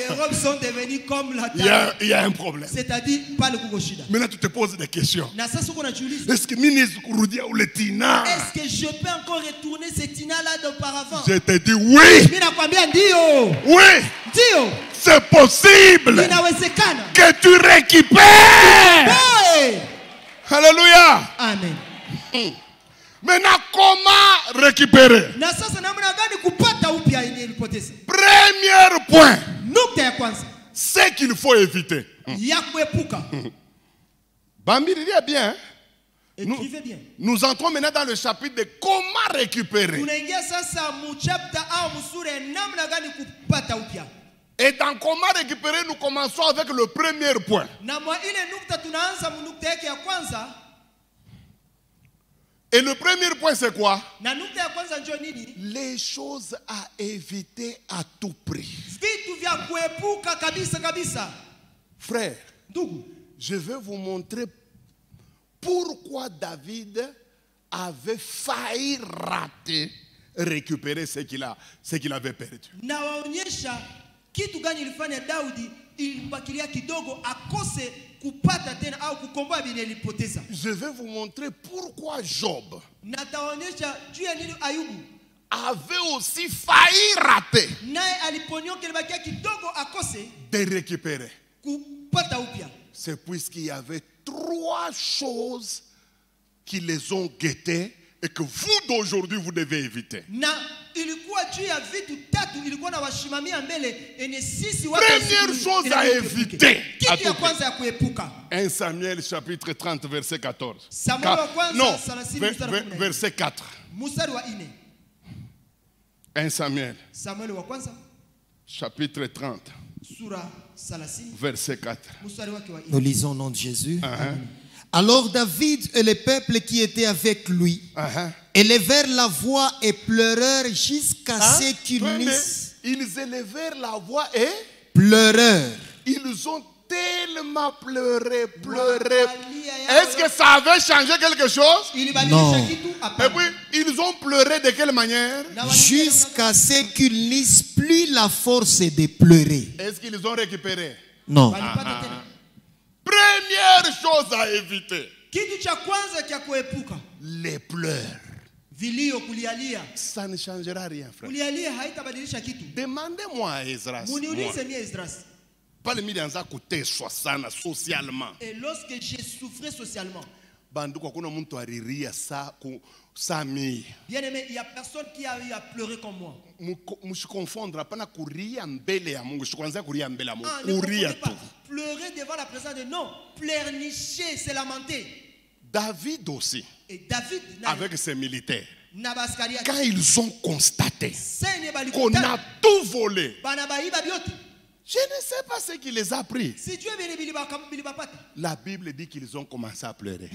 robes sont devenues comme la table. Il y a un problème. C'est-à-dire, pas le Kugoshida. Maintenant, tu te poses des questions. Est-ce que je peux encore retourner ce Tina-là d'auparavant? Je te dis oui. Oui. C'est possible que tu récupères. Alléluia. Amen. Maintenant, comment récupérer? Premier point. Ce qu'il faut éviter. Bambi, il est bien. Nous entrons maintenant dans le chapitre de comment récupérer. Et dans comment récupérer, nous commençons avec le premier point. Et le premier point, c'est quoi? Les choses à éviter à tout prix. Frère, je vais vous montrer pourquoi David avait failli rater, récupérer ce qu'il avait perdu. Kitu gani ilifanya Daudi ilimpakilia kidogo akose kupata tena au kukomboa bile ilipoteza. Je vais vous montrer pourquoi Job nataonyesha juu ya nini Ayubu avait aussi failli rater, naye aliponyoka ilibakia kidogo akose de récupérer kupata upya. C'est puisqu'il y avait 3 choses qui les ont guettés et que vous d'aujourd'hui vous devez éviter. Première chose à éviter. 1 Samuel chapitre 30 verset 14. Non, verset 4. 1 Samuel chapitre 30 verset 4. Nous lisons au nom de Jésus. Alors David et le peuple qui était avec lui élevèrent la voix et pleurèrent jusqu'à ce qu'ils nissent. Ils élevèrent la voix et pleurèrent. Ils ont tellement pleuré. Est-ce que ça avait changé quelque chose? Non. Et puis, ils ont pleuré de quelle manière? Jusqu'à ce qu'ils n'eussent plus la force de pleurer. Est-ce qu'ils ont récupéré? Non. Première chose à éviter. Les pleurs. Ça ne changera rien, frère. Demandez-moi à Esdras. Pas le milieu côté socialement. Et lorsque j'ai souffert socialement. Bien aimé, il n'y a personne qui a eu à pleurer comme moi. Ne confondre pas pleurer devant la présence de non, pleurnicher, c'est lamenter. David aussi. Et David avec ses militaires. Quand ils ont constaté qu'on a tout volé, je ne sais pas ce qui les a pris. La Bible dit qu'ils ont commencé à pleurer.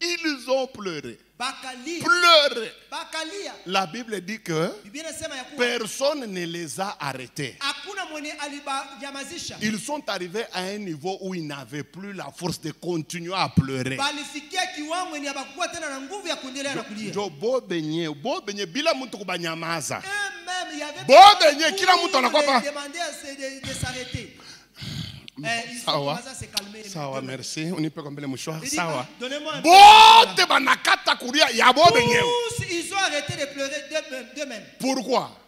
Ils ont pleuré. Pleuré. La Bible dit que personne ne les a arrêtés. Ils sont arrivés à un niveau où ils n'avaient plus la force de continuer à pleurer. Sawa. Sawa, merci. On peut combler le mouchoir. Sawa. Tous ils ont arrêté de pleurer d'eux-mêmes. Pourquoi?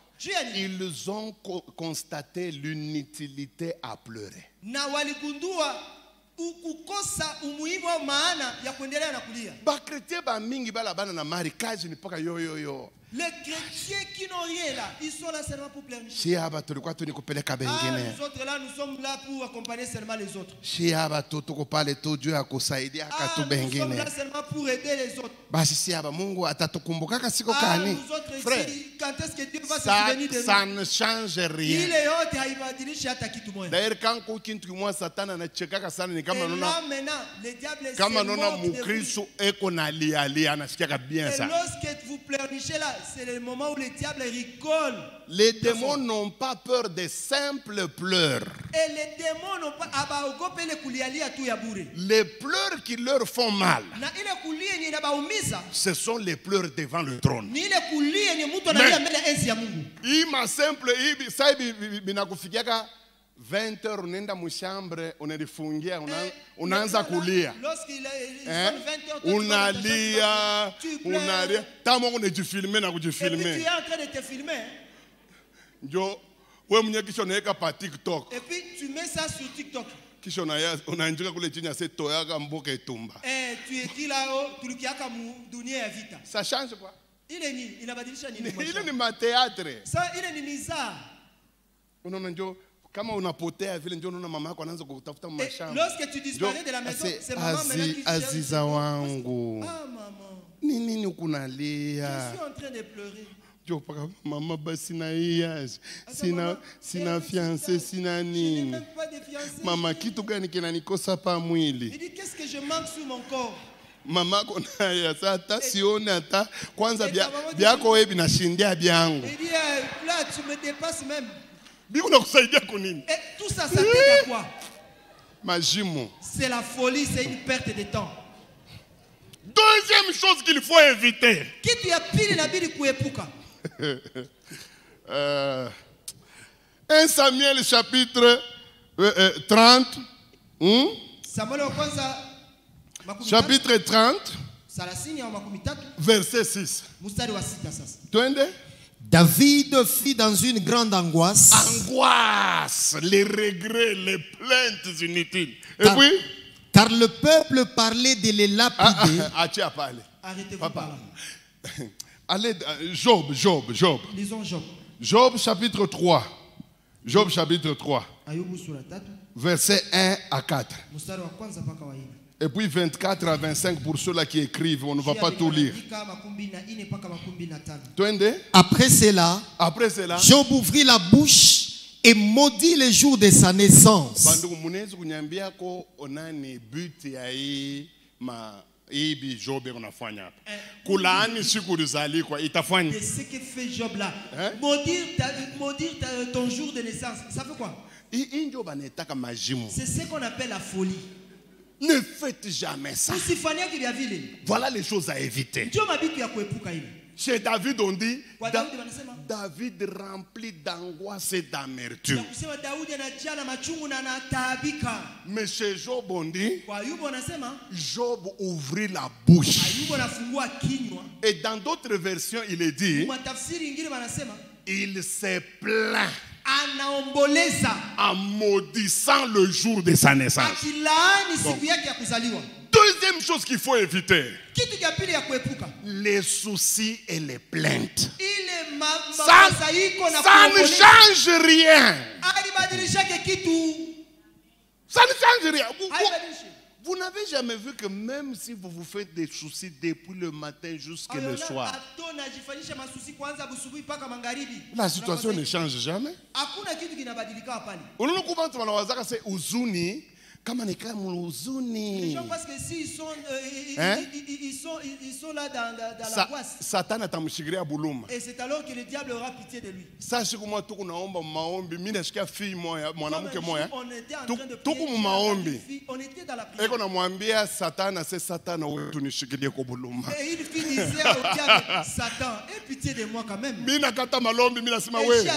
Ils ont constaté l'inutilité à pleurer. Les chrétiens qui n'ont rien là, ils sont là seulement pour pleurnicher. Nous autres là, nous sommes là pour accompagner seulement les autres. Nous sommes là seulement pour aider les autres. Frère, quand est-ce que Dieu va se souvenir de nous? Ça ne change rien. D'ailleurs, quand Satan le diable et lorsque vous pleurnichez là, c'est le moment où le diable rigole. Les démons n'ont pas peur des simples pleurs. Et les démons n'ont pas les pleurs qui leur font mal. Ce sont les pleurs devant le trône. Il m'a simple, 20h unaenda mshambre unalifungia unaanza kulia unalia tamo unajifilme na kujifilme ndio wewe mwenyewe kisha unaweka pa TikTok et puis tu mets ça sur TikTok kisha unaandika kule chini ase toyaka mboka etumba tu écris là-haut tulikiaka dunia ya vita. Ça change quoi? Ile ni inabadilisha nini? Ile ni mathéâtre. Ça ile ni mizaa. Unaona ndio kama unapotea vile ndio unaona mama yako anaanza kutafuta mashamba. Lorsque tu disparais de la maison, c'est maman maintenant qui Aziza wangu. Ah maman. Nini ukunalia? Je suis en train de pleurer. Maman basina iage, sina fiancé, sina nini. Maman kitu gani kinanikosa pa mwili? Il dit qu'est-ce que je manque sur mon corps? Mama kona ya sata sione ata kwanza byako wewe binashindia byangu. Il dit là tu me dépasses même. Biko nakusaidia kwa nini? Et tout ça ça t'aide à quoi? Majimo. C'est la folie, c'est une perte de temps. Deuxième chose qu'il faut éviter. Kitu ya pili inabidi kuepuka. 1 Samuel chapitre 30. Samuel wa kwanza chapitre 30. Salasini ya makumi tatu. Verset 6. Mstari wa 6 sasa. Twende. David fit dans une grande angoisse. Angoisse, les regrets, les plaintes inutiles. Et puis, car le peuple parlait de les lapider. Arrêtez-vous par là. Allez, Job. Lisons Job. Job chapitre 3. Job chapitre 3. Verset 1 à 4. Et puis 24 à 25 pour ceux-là qui écrivent, on ne va pas tout lire. Après cela, Job ouvrit la bouche et maudit les jours de sa naissance. C'est ce que fait Job là. Maudire ton jour de naissance. Ça fait quoi? C'est ce qu'on appelle la folie. Ne faites jamais ça. Voilà les choses à éviter. Chez David, on dit David rempli d'angoisse et d'amertume. Mais chez Job, on dit Job ouvrit la bouche. Et dans d'autres versions, il est dit il s'est plaint en maudissant le jour de sa naissance. Donc, deuxième chose qu'il faut éviter, les soucis et les plaintes. Ça ne change rien. Ça ne change rien. Vous n'avez jamais vu que même si vous vous faites des soucis depuis le matin jusqu'à le soir, la situation ne change jamais. On ne comprend pas c'est uzuni. Les gens pensent que s'ils sont, ils sont là dans l'angoisse. Satan atamshikilia buluma. Et c'est alors que le diable aura pitié de lui. Sasa kama tuko naomba maombi, mimi nashikia fii moya mwanamke moya. On était dans la prière. Eko namwambia Satan, c'est Satan wewe tunishikilie kwa buluma. Et il finit disait au diable, Satan, aie pitié de moi quand même. Mimi nakata malombi, mimi nasema wewe.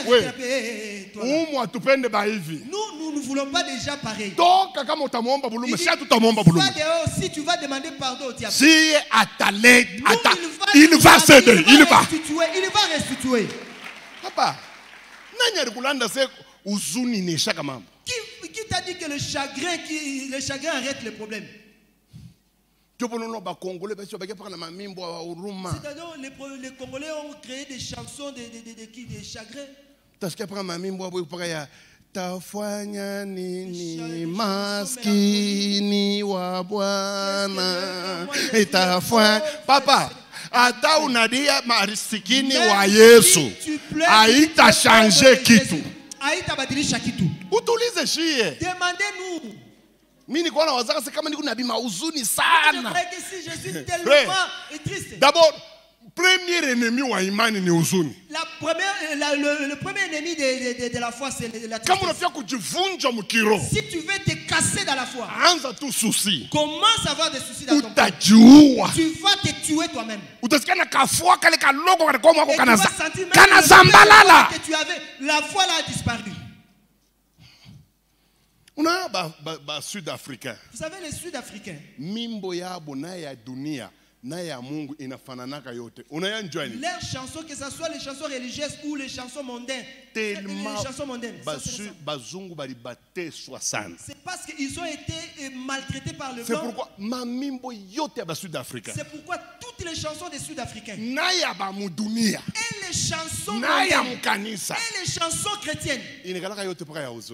Umu atupende ba hivi. Nous ne voulons pas déjà pareil. Donc si tu vas demander pardon au diable, si il va céder, il va restituer. Papa, qui t'a dit que le chagrin arrête les problèmes? C'est-à-dire les Congolais ont créé des chansons de chagrin. Tafanya nini maskini wa Bwana itafanya papa ata unadia maskini wa Yesu haitachanje kitu, haitabadilisha kitu. Utulize shie, demandez-nous. Mimi niko na wazaka kama niko na bima huzuni sana. Je suis tellement triste. D'abord, premier ennemi wa imani ni huzuni. Le premier ennemi de la foi, c'est la tristesse. Si tu veux te casser dans la foi, commence à avoir des soucis dans ton cœur. Tu vas te tuer toi-même. Et tu vas sentir même que tu avais, la foi là a disparu. Vous savez, les Sud-Africains, leurs chansons, que ce soit les chansons religieuses ou les chansons mondaines, c'est parce qu'ils ont été maltraités par le blanc. C'est pourquoi toutes les chansons des Sud-Africains et les chansons mondaines et les chansons chrétiennes,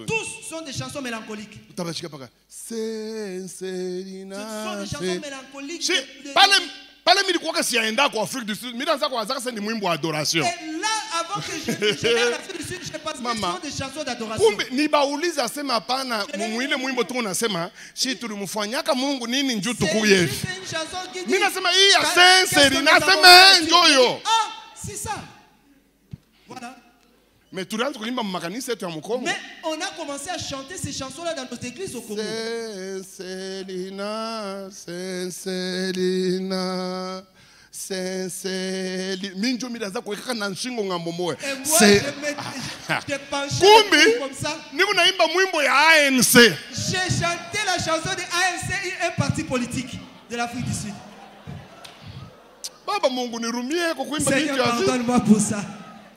tous sont des chansons mélancoliques. Ce sont des chansons mélancoliques. Pale mimi nilikuwa siaenda kwa Afrique du Sud. Mimi naanza kuanza c'est ni mwimbo wa adoration. Et là, avant que je en Afrique du Sud, je pense que ce sont des chansons d'adoration. Kumbe ni bauliza asema hapana, mwile mwimbo tu unasema si tulimfanyaka Mungu nini njoo tukuye. Mimi nasema hii ya sincere nasema njoyo. Ah, c'est ça. Voilà. Mais tulianza kuimba makanisa yetu ya Mkongo. Mais on a commencé à chanter ces chansons-là dans nos églises au Congo. Selina, Selina, Selina. Minjo midaza kuweka na nshingo ngambo moja. Je penchais comme ça. Niko naimba mwimbo ya ANC. J'ai chanté la chanson de ANC, un parti politique de l'Afrique du Sud. Baba Mungu nirumie kwa kuimba Seigneur, pardonne-moi pour ça.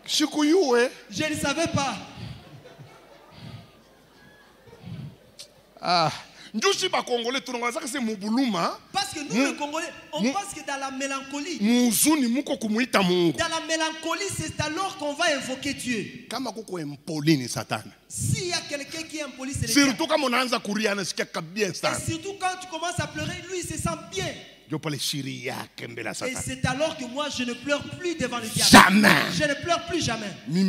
Je ne savais pas. Ah, Congolais, parce que nous, les Congolais, on pense que dans la mélancolie, dans la mélancolie, c'est alors qu'on va invoquer Dieu. S'il y a quelqu'un qui est impoli, c'est le surtout quand et surtout quand tu commences à pleurer, lui, il se sent bien. Et c'est alors que moi je ne pleure plus devant le diable. Jamais. Je ne pleure plus jamais. Je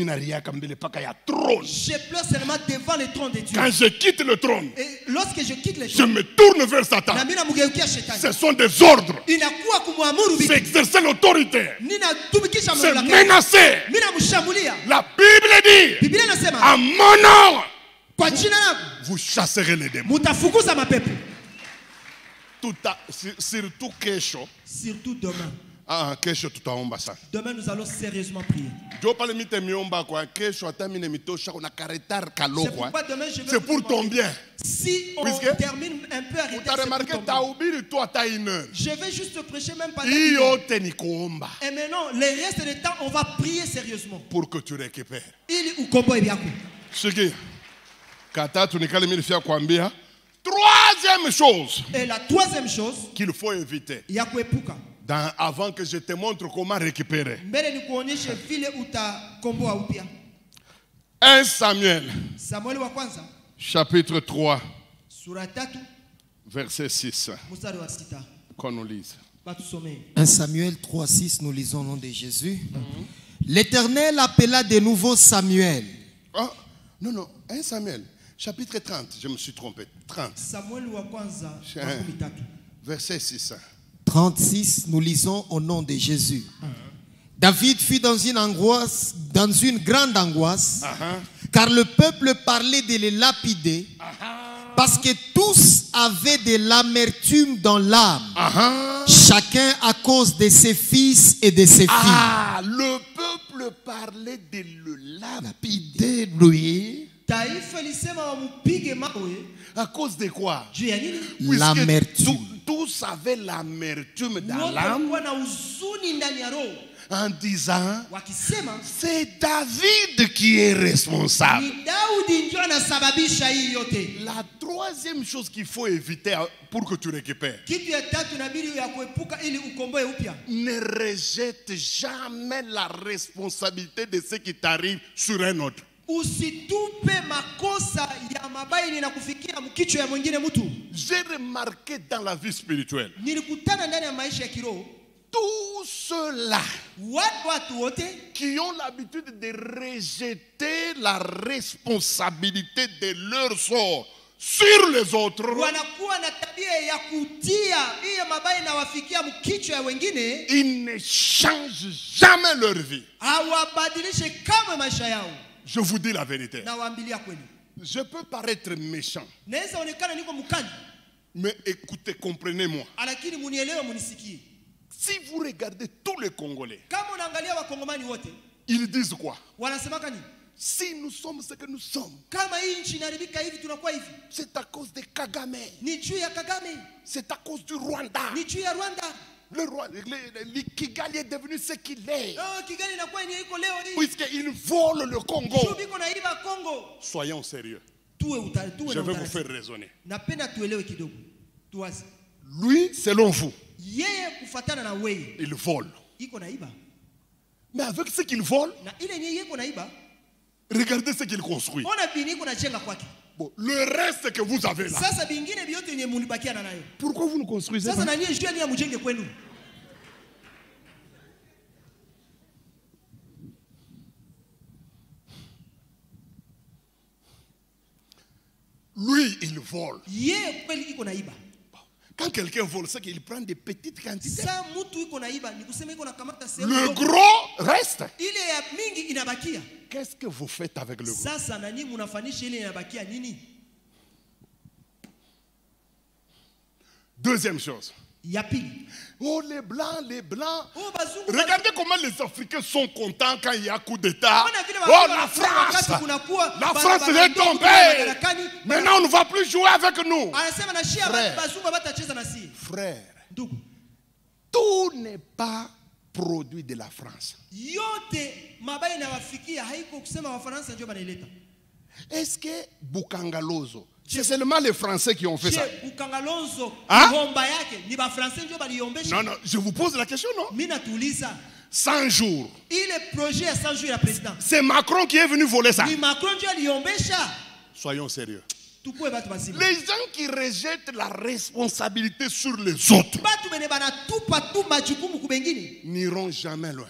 pleure seulement devant le trône de Dieu. Quand je quitte le trône, et lorsque je quitte le trône, je me tourne vers Satan. Ce sont des ordres. C'est exercer l'autorité. C'est menacer. La Bible dit, à mon nom, vous chasserez les démons. Surtout kesho. Surtout demain. Ah, kesho tutaomba sana. Demain nous allons sérieusement prier. C'est pourquoi demain je vais. C'est pour ton bien. Si on termine un peu arrêté, c'est pour ton bien. Je vais juste prêcher même pas. Et maintenant, le reste du temps, on va prier sérieusement. Pour que tu récupères. Il ou kombo ebiaku. Shiki. Kata tunikale milifia kuambia. Troisième chose. Et la troisième chose qu'il faut éviter. Avant que je te montre comment récupérer. 1 Samuel. Chapitre 3. Verset 6. Qu'on nous lise. 1 Samuel 3, 6, nous lisons au nom de Jésus. L'Éternel appela de nouveau Samuel. Oh, non, 1 Samuel. Chapitre 30, je me suis trompé. 30. Verset 6. 36, nous lisons au nom de Jésus. David fut dans une angoisse, dans une grande angoisse, car le peuple parlait de les lapider, parce que tous avaient de l'amertume dans l'âme, chacun à cause de ses fils et de ses filles. Le peuple parlait de le lapider, lui. À cause de quoi? L'amertume. Tous avaient l'amertume dans l'âme en disant c'est David qui est responsable. La troisième chose qu'il faut éviter pour que tu récupères, ne rejette jamais la responsabilité de ce qui t'arrive sur un autre. J'ai remarqué dans la vie spirituelle, tous ceux-là qui ont l'habitude de rejeter la responsabilité de leur sort sur les autres, ils ne changent jamais leur vie. Je vous dis la vérité. Je peux paraître méchant, mais écoutez, comprenez-moi. Si vous regardez tous les Congolais, ils disent quoi? Si nous sommes ce que nous sommes, c'est à cause de Kagame. C'est à cause du Rwanda. Le Kigali est devenu ce qu'il est. Puisqu'il vole le Congo. Soyons sérieux. Je vais vous faire raisonner. Lui, selon vous, il vole. Mais avec ce qu'il vole, regardez ce qu'il construit. Bon, le reste que vous avez là, pourquoi vous ne construisez pas? Lui, il vole. Ye kweli iko naiba. Quand quelqu'un vole, c'est qu'il prend des petites quantités. Sa mutu iko naiba, ni kusema iko nakamata Le gros reste. Ile ya mingi inabakia. Qu'est-ce que vous faites avec le gros? Sasa nani munafanisha ile inabakia nini? Deuxième chose. Yapi. Oh, les blancs, les blancs. Oh, bazungu. Regardez comment les Africains sont contents quand il y a coup d'État. Oh, la France. La France est tombée. Maintenant, on ne va plus jouer avec nous. Frère, tout n'est pas produit de la France. Est-ce que Bukangalozo, c'est seulement les Français qui ont fait ça? Hein? Non, non, je vous pose la question, non? 100 jours. C'est Macron qui est venu voler ça. Soyons sérieux. Les gens qui rejettent la responsabilité sur les autres n'iront jamais loin.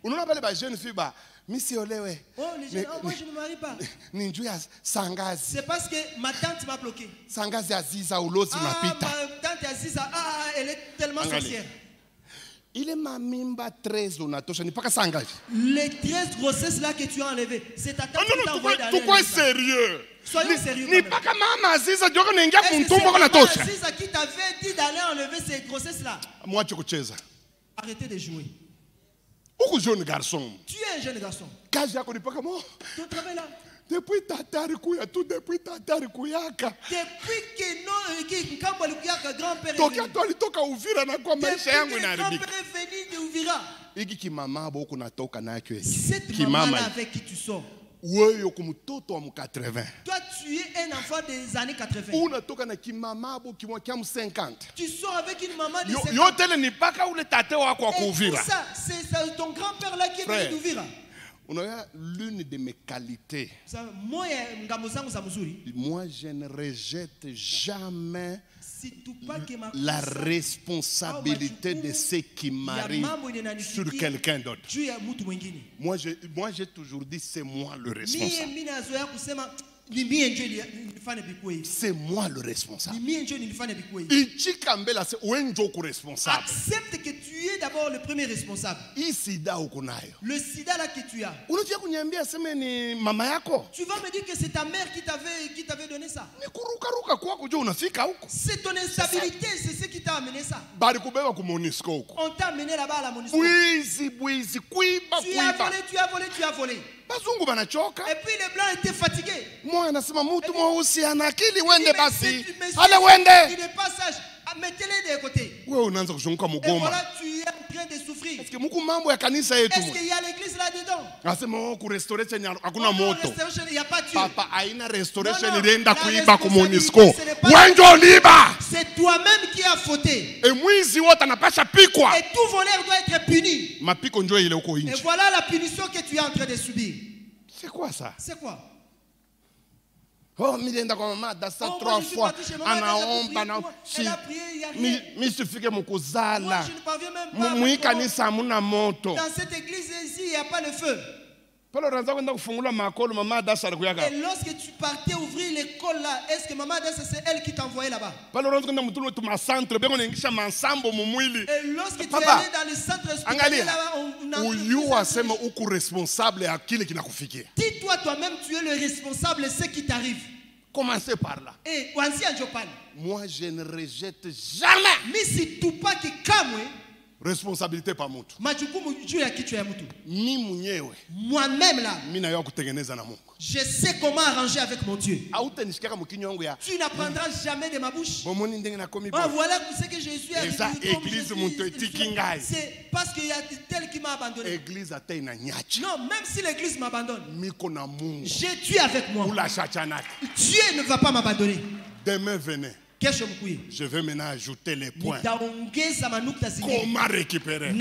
On n'a pas les jeunes filles. Monsieur Olewe. Oh, les gens, moi je ne me marie pas. C'est parce que ma tante m'a bloqué. Sangazi Aziza Ulozi Mapita. Ma tante Aziza, elle est tellement sorcière. Il est ma mimba 13 onatosha ni paka Sangazi. Les 13 grossesses là que tu as enlevées, c'est ta tante qui t'a envoyé d'aller. Pourquoi sérieux? Soyons sérieux. Ni paka mama Aziza dioka nengia kuntumba kwa natosha. Aziza qui t'avait dit d'aller enlever ces grossesses là. Moi tu kucheza. Arrêtez de jouer. Où jeune garçon? Tu es un jeune garçon. Ton travail là. Depuis Tatari Kouya, tout depuis Tatari Kouyaka. Depuis que Kambalukuyaka, grand-père. Toka Uvira na kwa maisha yangu inaharibika. Grand-père est venu de Uvira. Iki kimama boko natoka na kwe. Cette maman là avec qui tu sors. Wewe kumutoto wa 80. Toi tu es un enfant des années 80. Unatoka na kimama bo kimwa 50. Tu sors avec une maman de 50. Yo tele ni paka ule tate wako wa Uvira. Ça c'est ton grand-père là qui est venu d'Uvira. On a l'une de mes qualités. Moi, je ne rejette jamais la responsabilité de ce qui m'arrive sur quelqu'un d'autre. Moi, j'ai toujours dit, c'est moi le responsable. C'est moi le responsable. Accepte que tu es d'abord le premier responsable. Le sida là que tu as. Tu vas me dire que c'est ta mère qui t'avait donné ça. C'est ton instabilité, c'est ce qui t'a amené ça. On t'a amené là-bas à la MONUSCO. Tu as volé. Et puis les blancs étaient fatigués. Moi, je suis il n'est pas sage. Mettez-les de côté. Et voilà, tu es en train de souffrir. Est-ce qu'il y a l'église là-dedans? Il n'y a pas Dieu. Papa, c'est toi-même qui as fauté. Et tout voleur doit être puni. Et voilà la punition que tu es en train de subir. C'est quoi ça? C'est quoi? Oh, milenda kwa mama dasa 3 fois. Anaomba na mi suffit mon kozala. Mu kanisa muna moto. Dans cette église ici, il n'y a pas le feu. Et lorsque tu partais ouvrir l'école là, est-ce que maman Adassa c'est elle qui t'envoyait là-bas? Et lorsque tu es allé dans le centre hospitalier là-bas, dis-toi toi-même, tu es le responsable de ce qui t'arrive. Commencez par là. Et moi je ne rejette jamais. Mais si tu pas que kamwe responsabilité pa mtu. Ni moi-même là. Je sais comment arranger avec mon Dieu. Tu n'apprendras jamais de ma bouche. Oh, voilà ce que je suis avec c'est parce qu'il y a tel qui m'a abandonné. Non, même si l'église m'abandonne, j'ai Dieu avec moi. Dieu ne va pas m'abandonner. Demain venez. Je vais maintenant ajouter les points. Comment récupérer?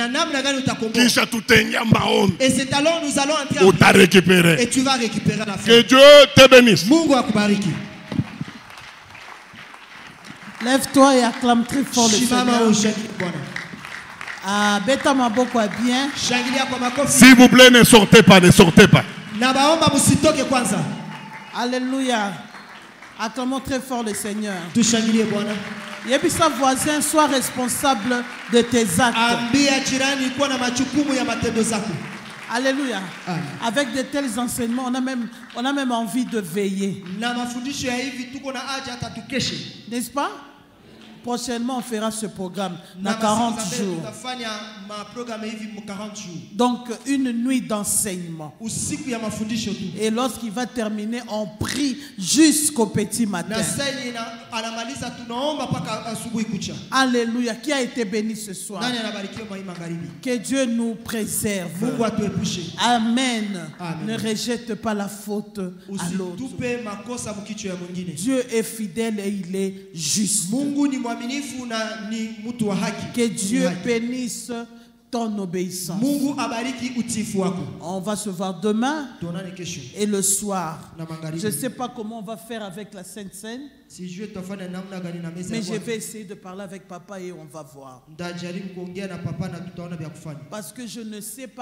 Et c'est alors nous allons entrer récupérer. Et tu vas récupérer la fin. Que Dieu te bénisse. Lève-toi et acclame très fort le Seigneur. Ah, Beta Maboko est bien. S'il vous plaît, ne sortez pas, ne sortez pas. Alléluia. Acclamons très fort le Seigneur. Tushangilie Bwana. Yebisa voisin, sois responsable de tes actes. Ambia jirani kuwa na majukumu ya matendo zako. Alléluia. Amen. Avec de tels enseignements, on a même envie de veiller. Na mafundisho ya hivi tuko na haja hata tukeshe. N'est-ce pas? Prochainement, on fera ce programme dans 40 jours. Donc, une nuit d'enseignement. Et lorsqu'il va terminer, on prie jusqu'au petit matin. Alléluia. Qui a été béni ce soir? Que Dieu nous préserve. Amen. Amen. Ne rejette pas la faute à l'autre. Dieu est fidèle et il est juste. Que Dieu bénisse ton obéissance. On va se voir demain et le soir. Je ne sais pas comment on va faire avec la Sainte Seine, mais je vais essayer de parler avec papa et on va voir. Parce que je ne sais pas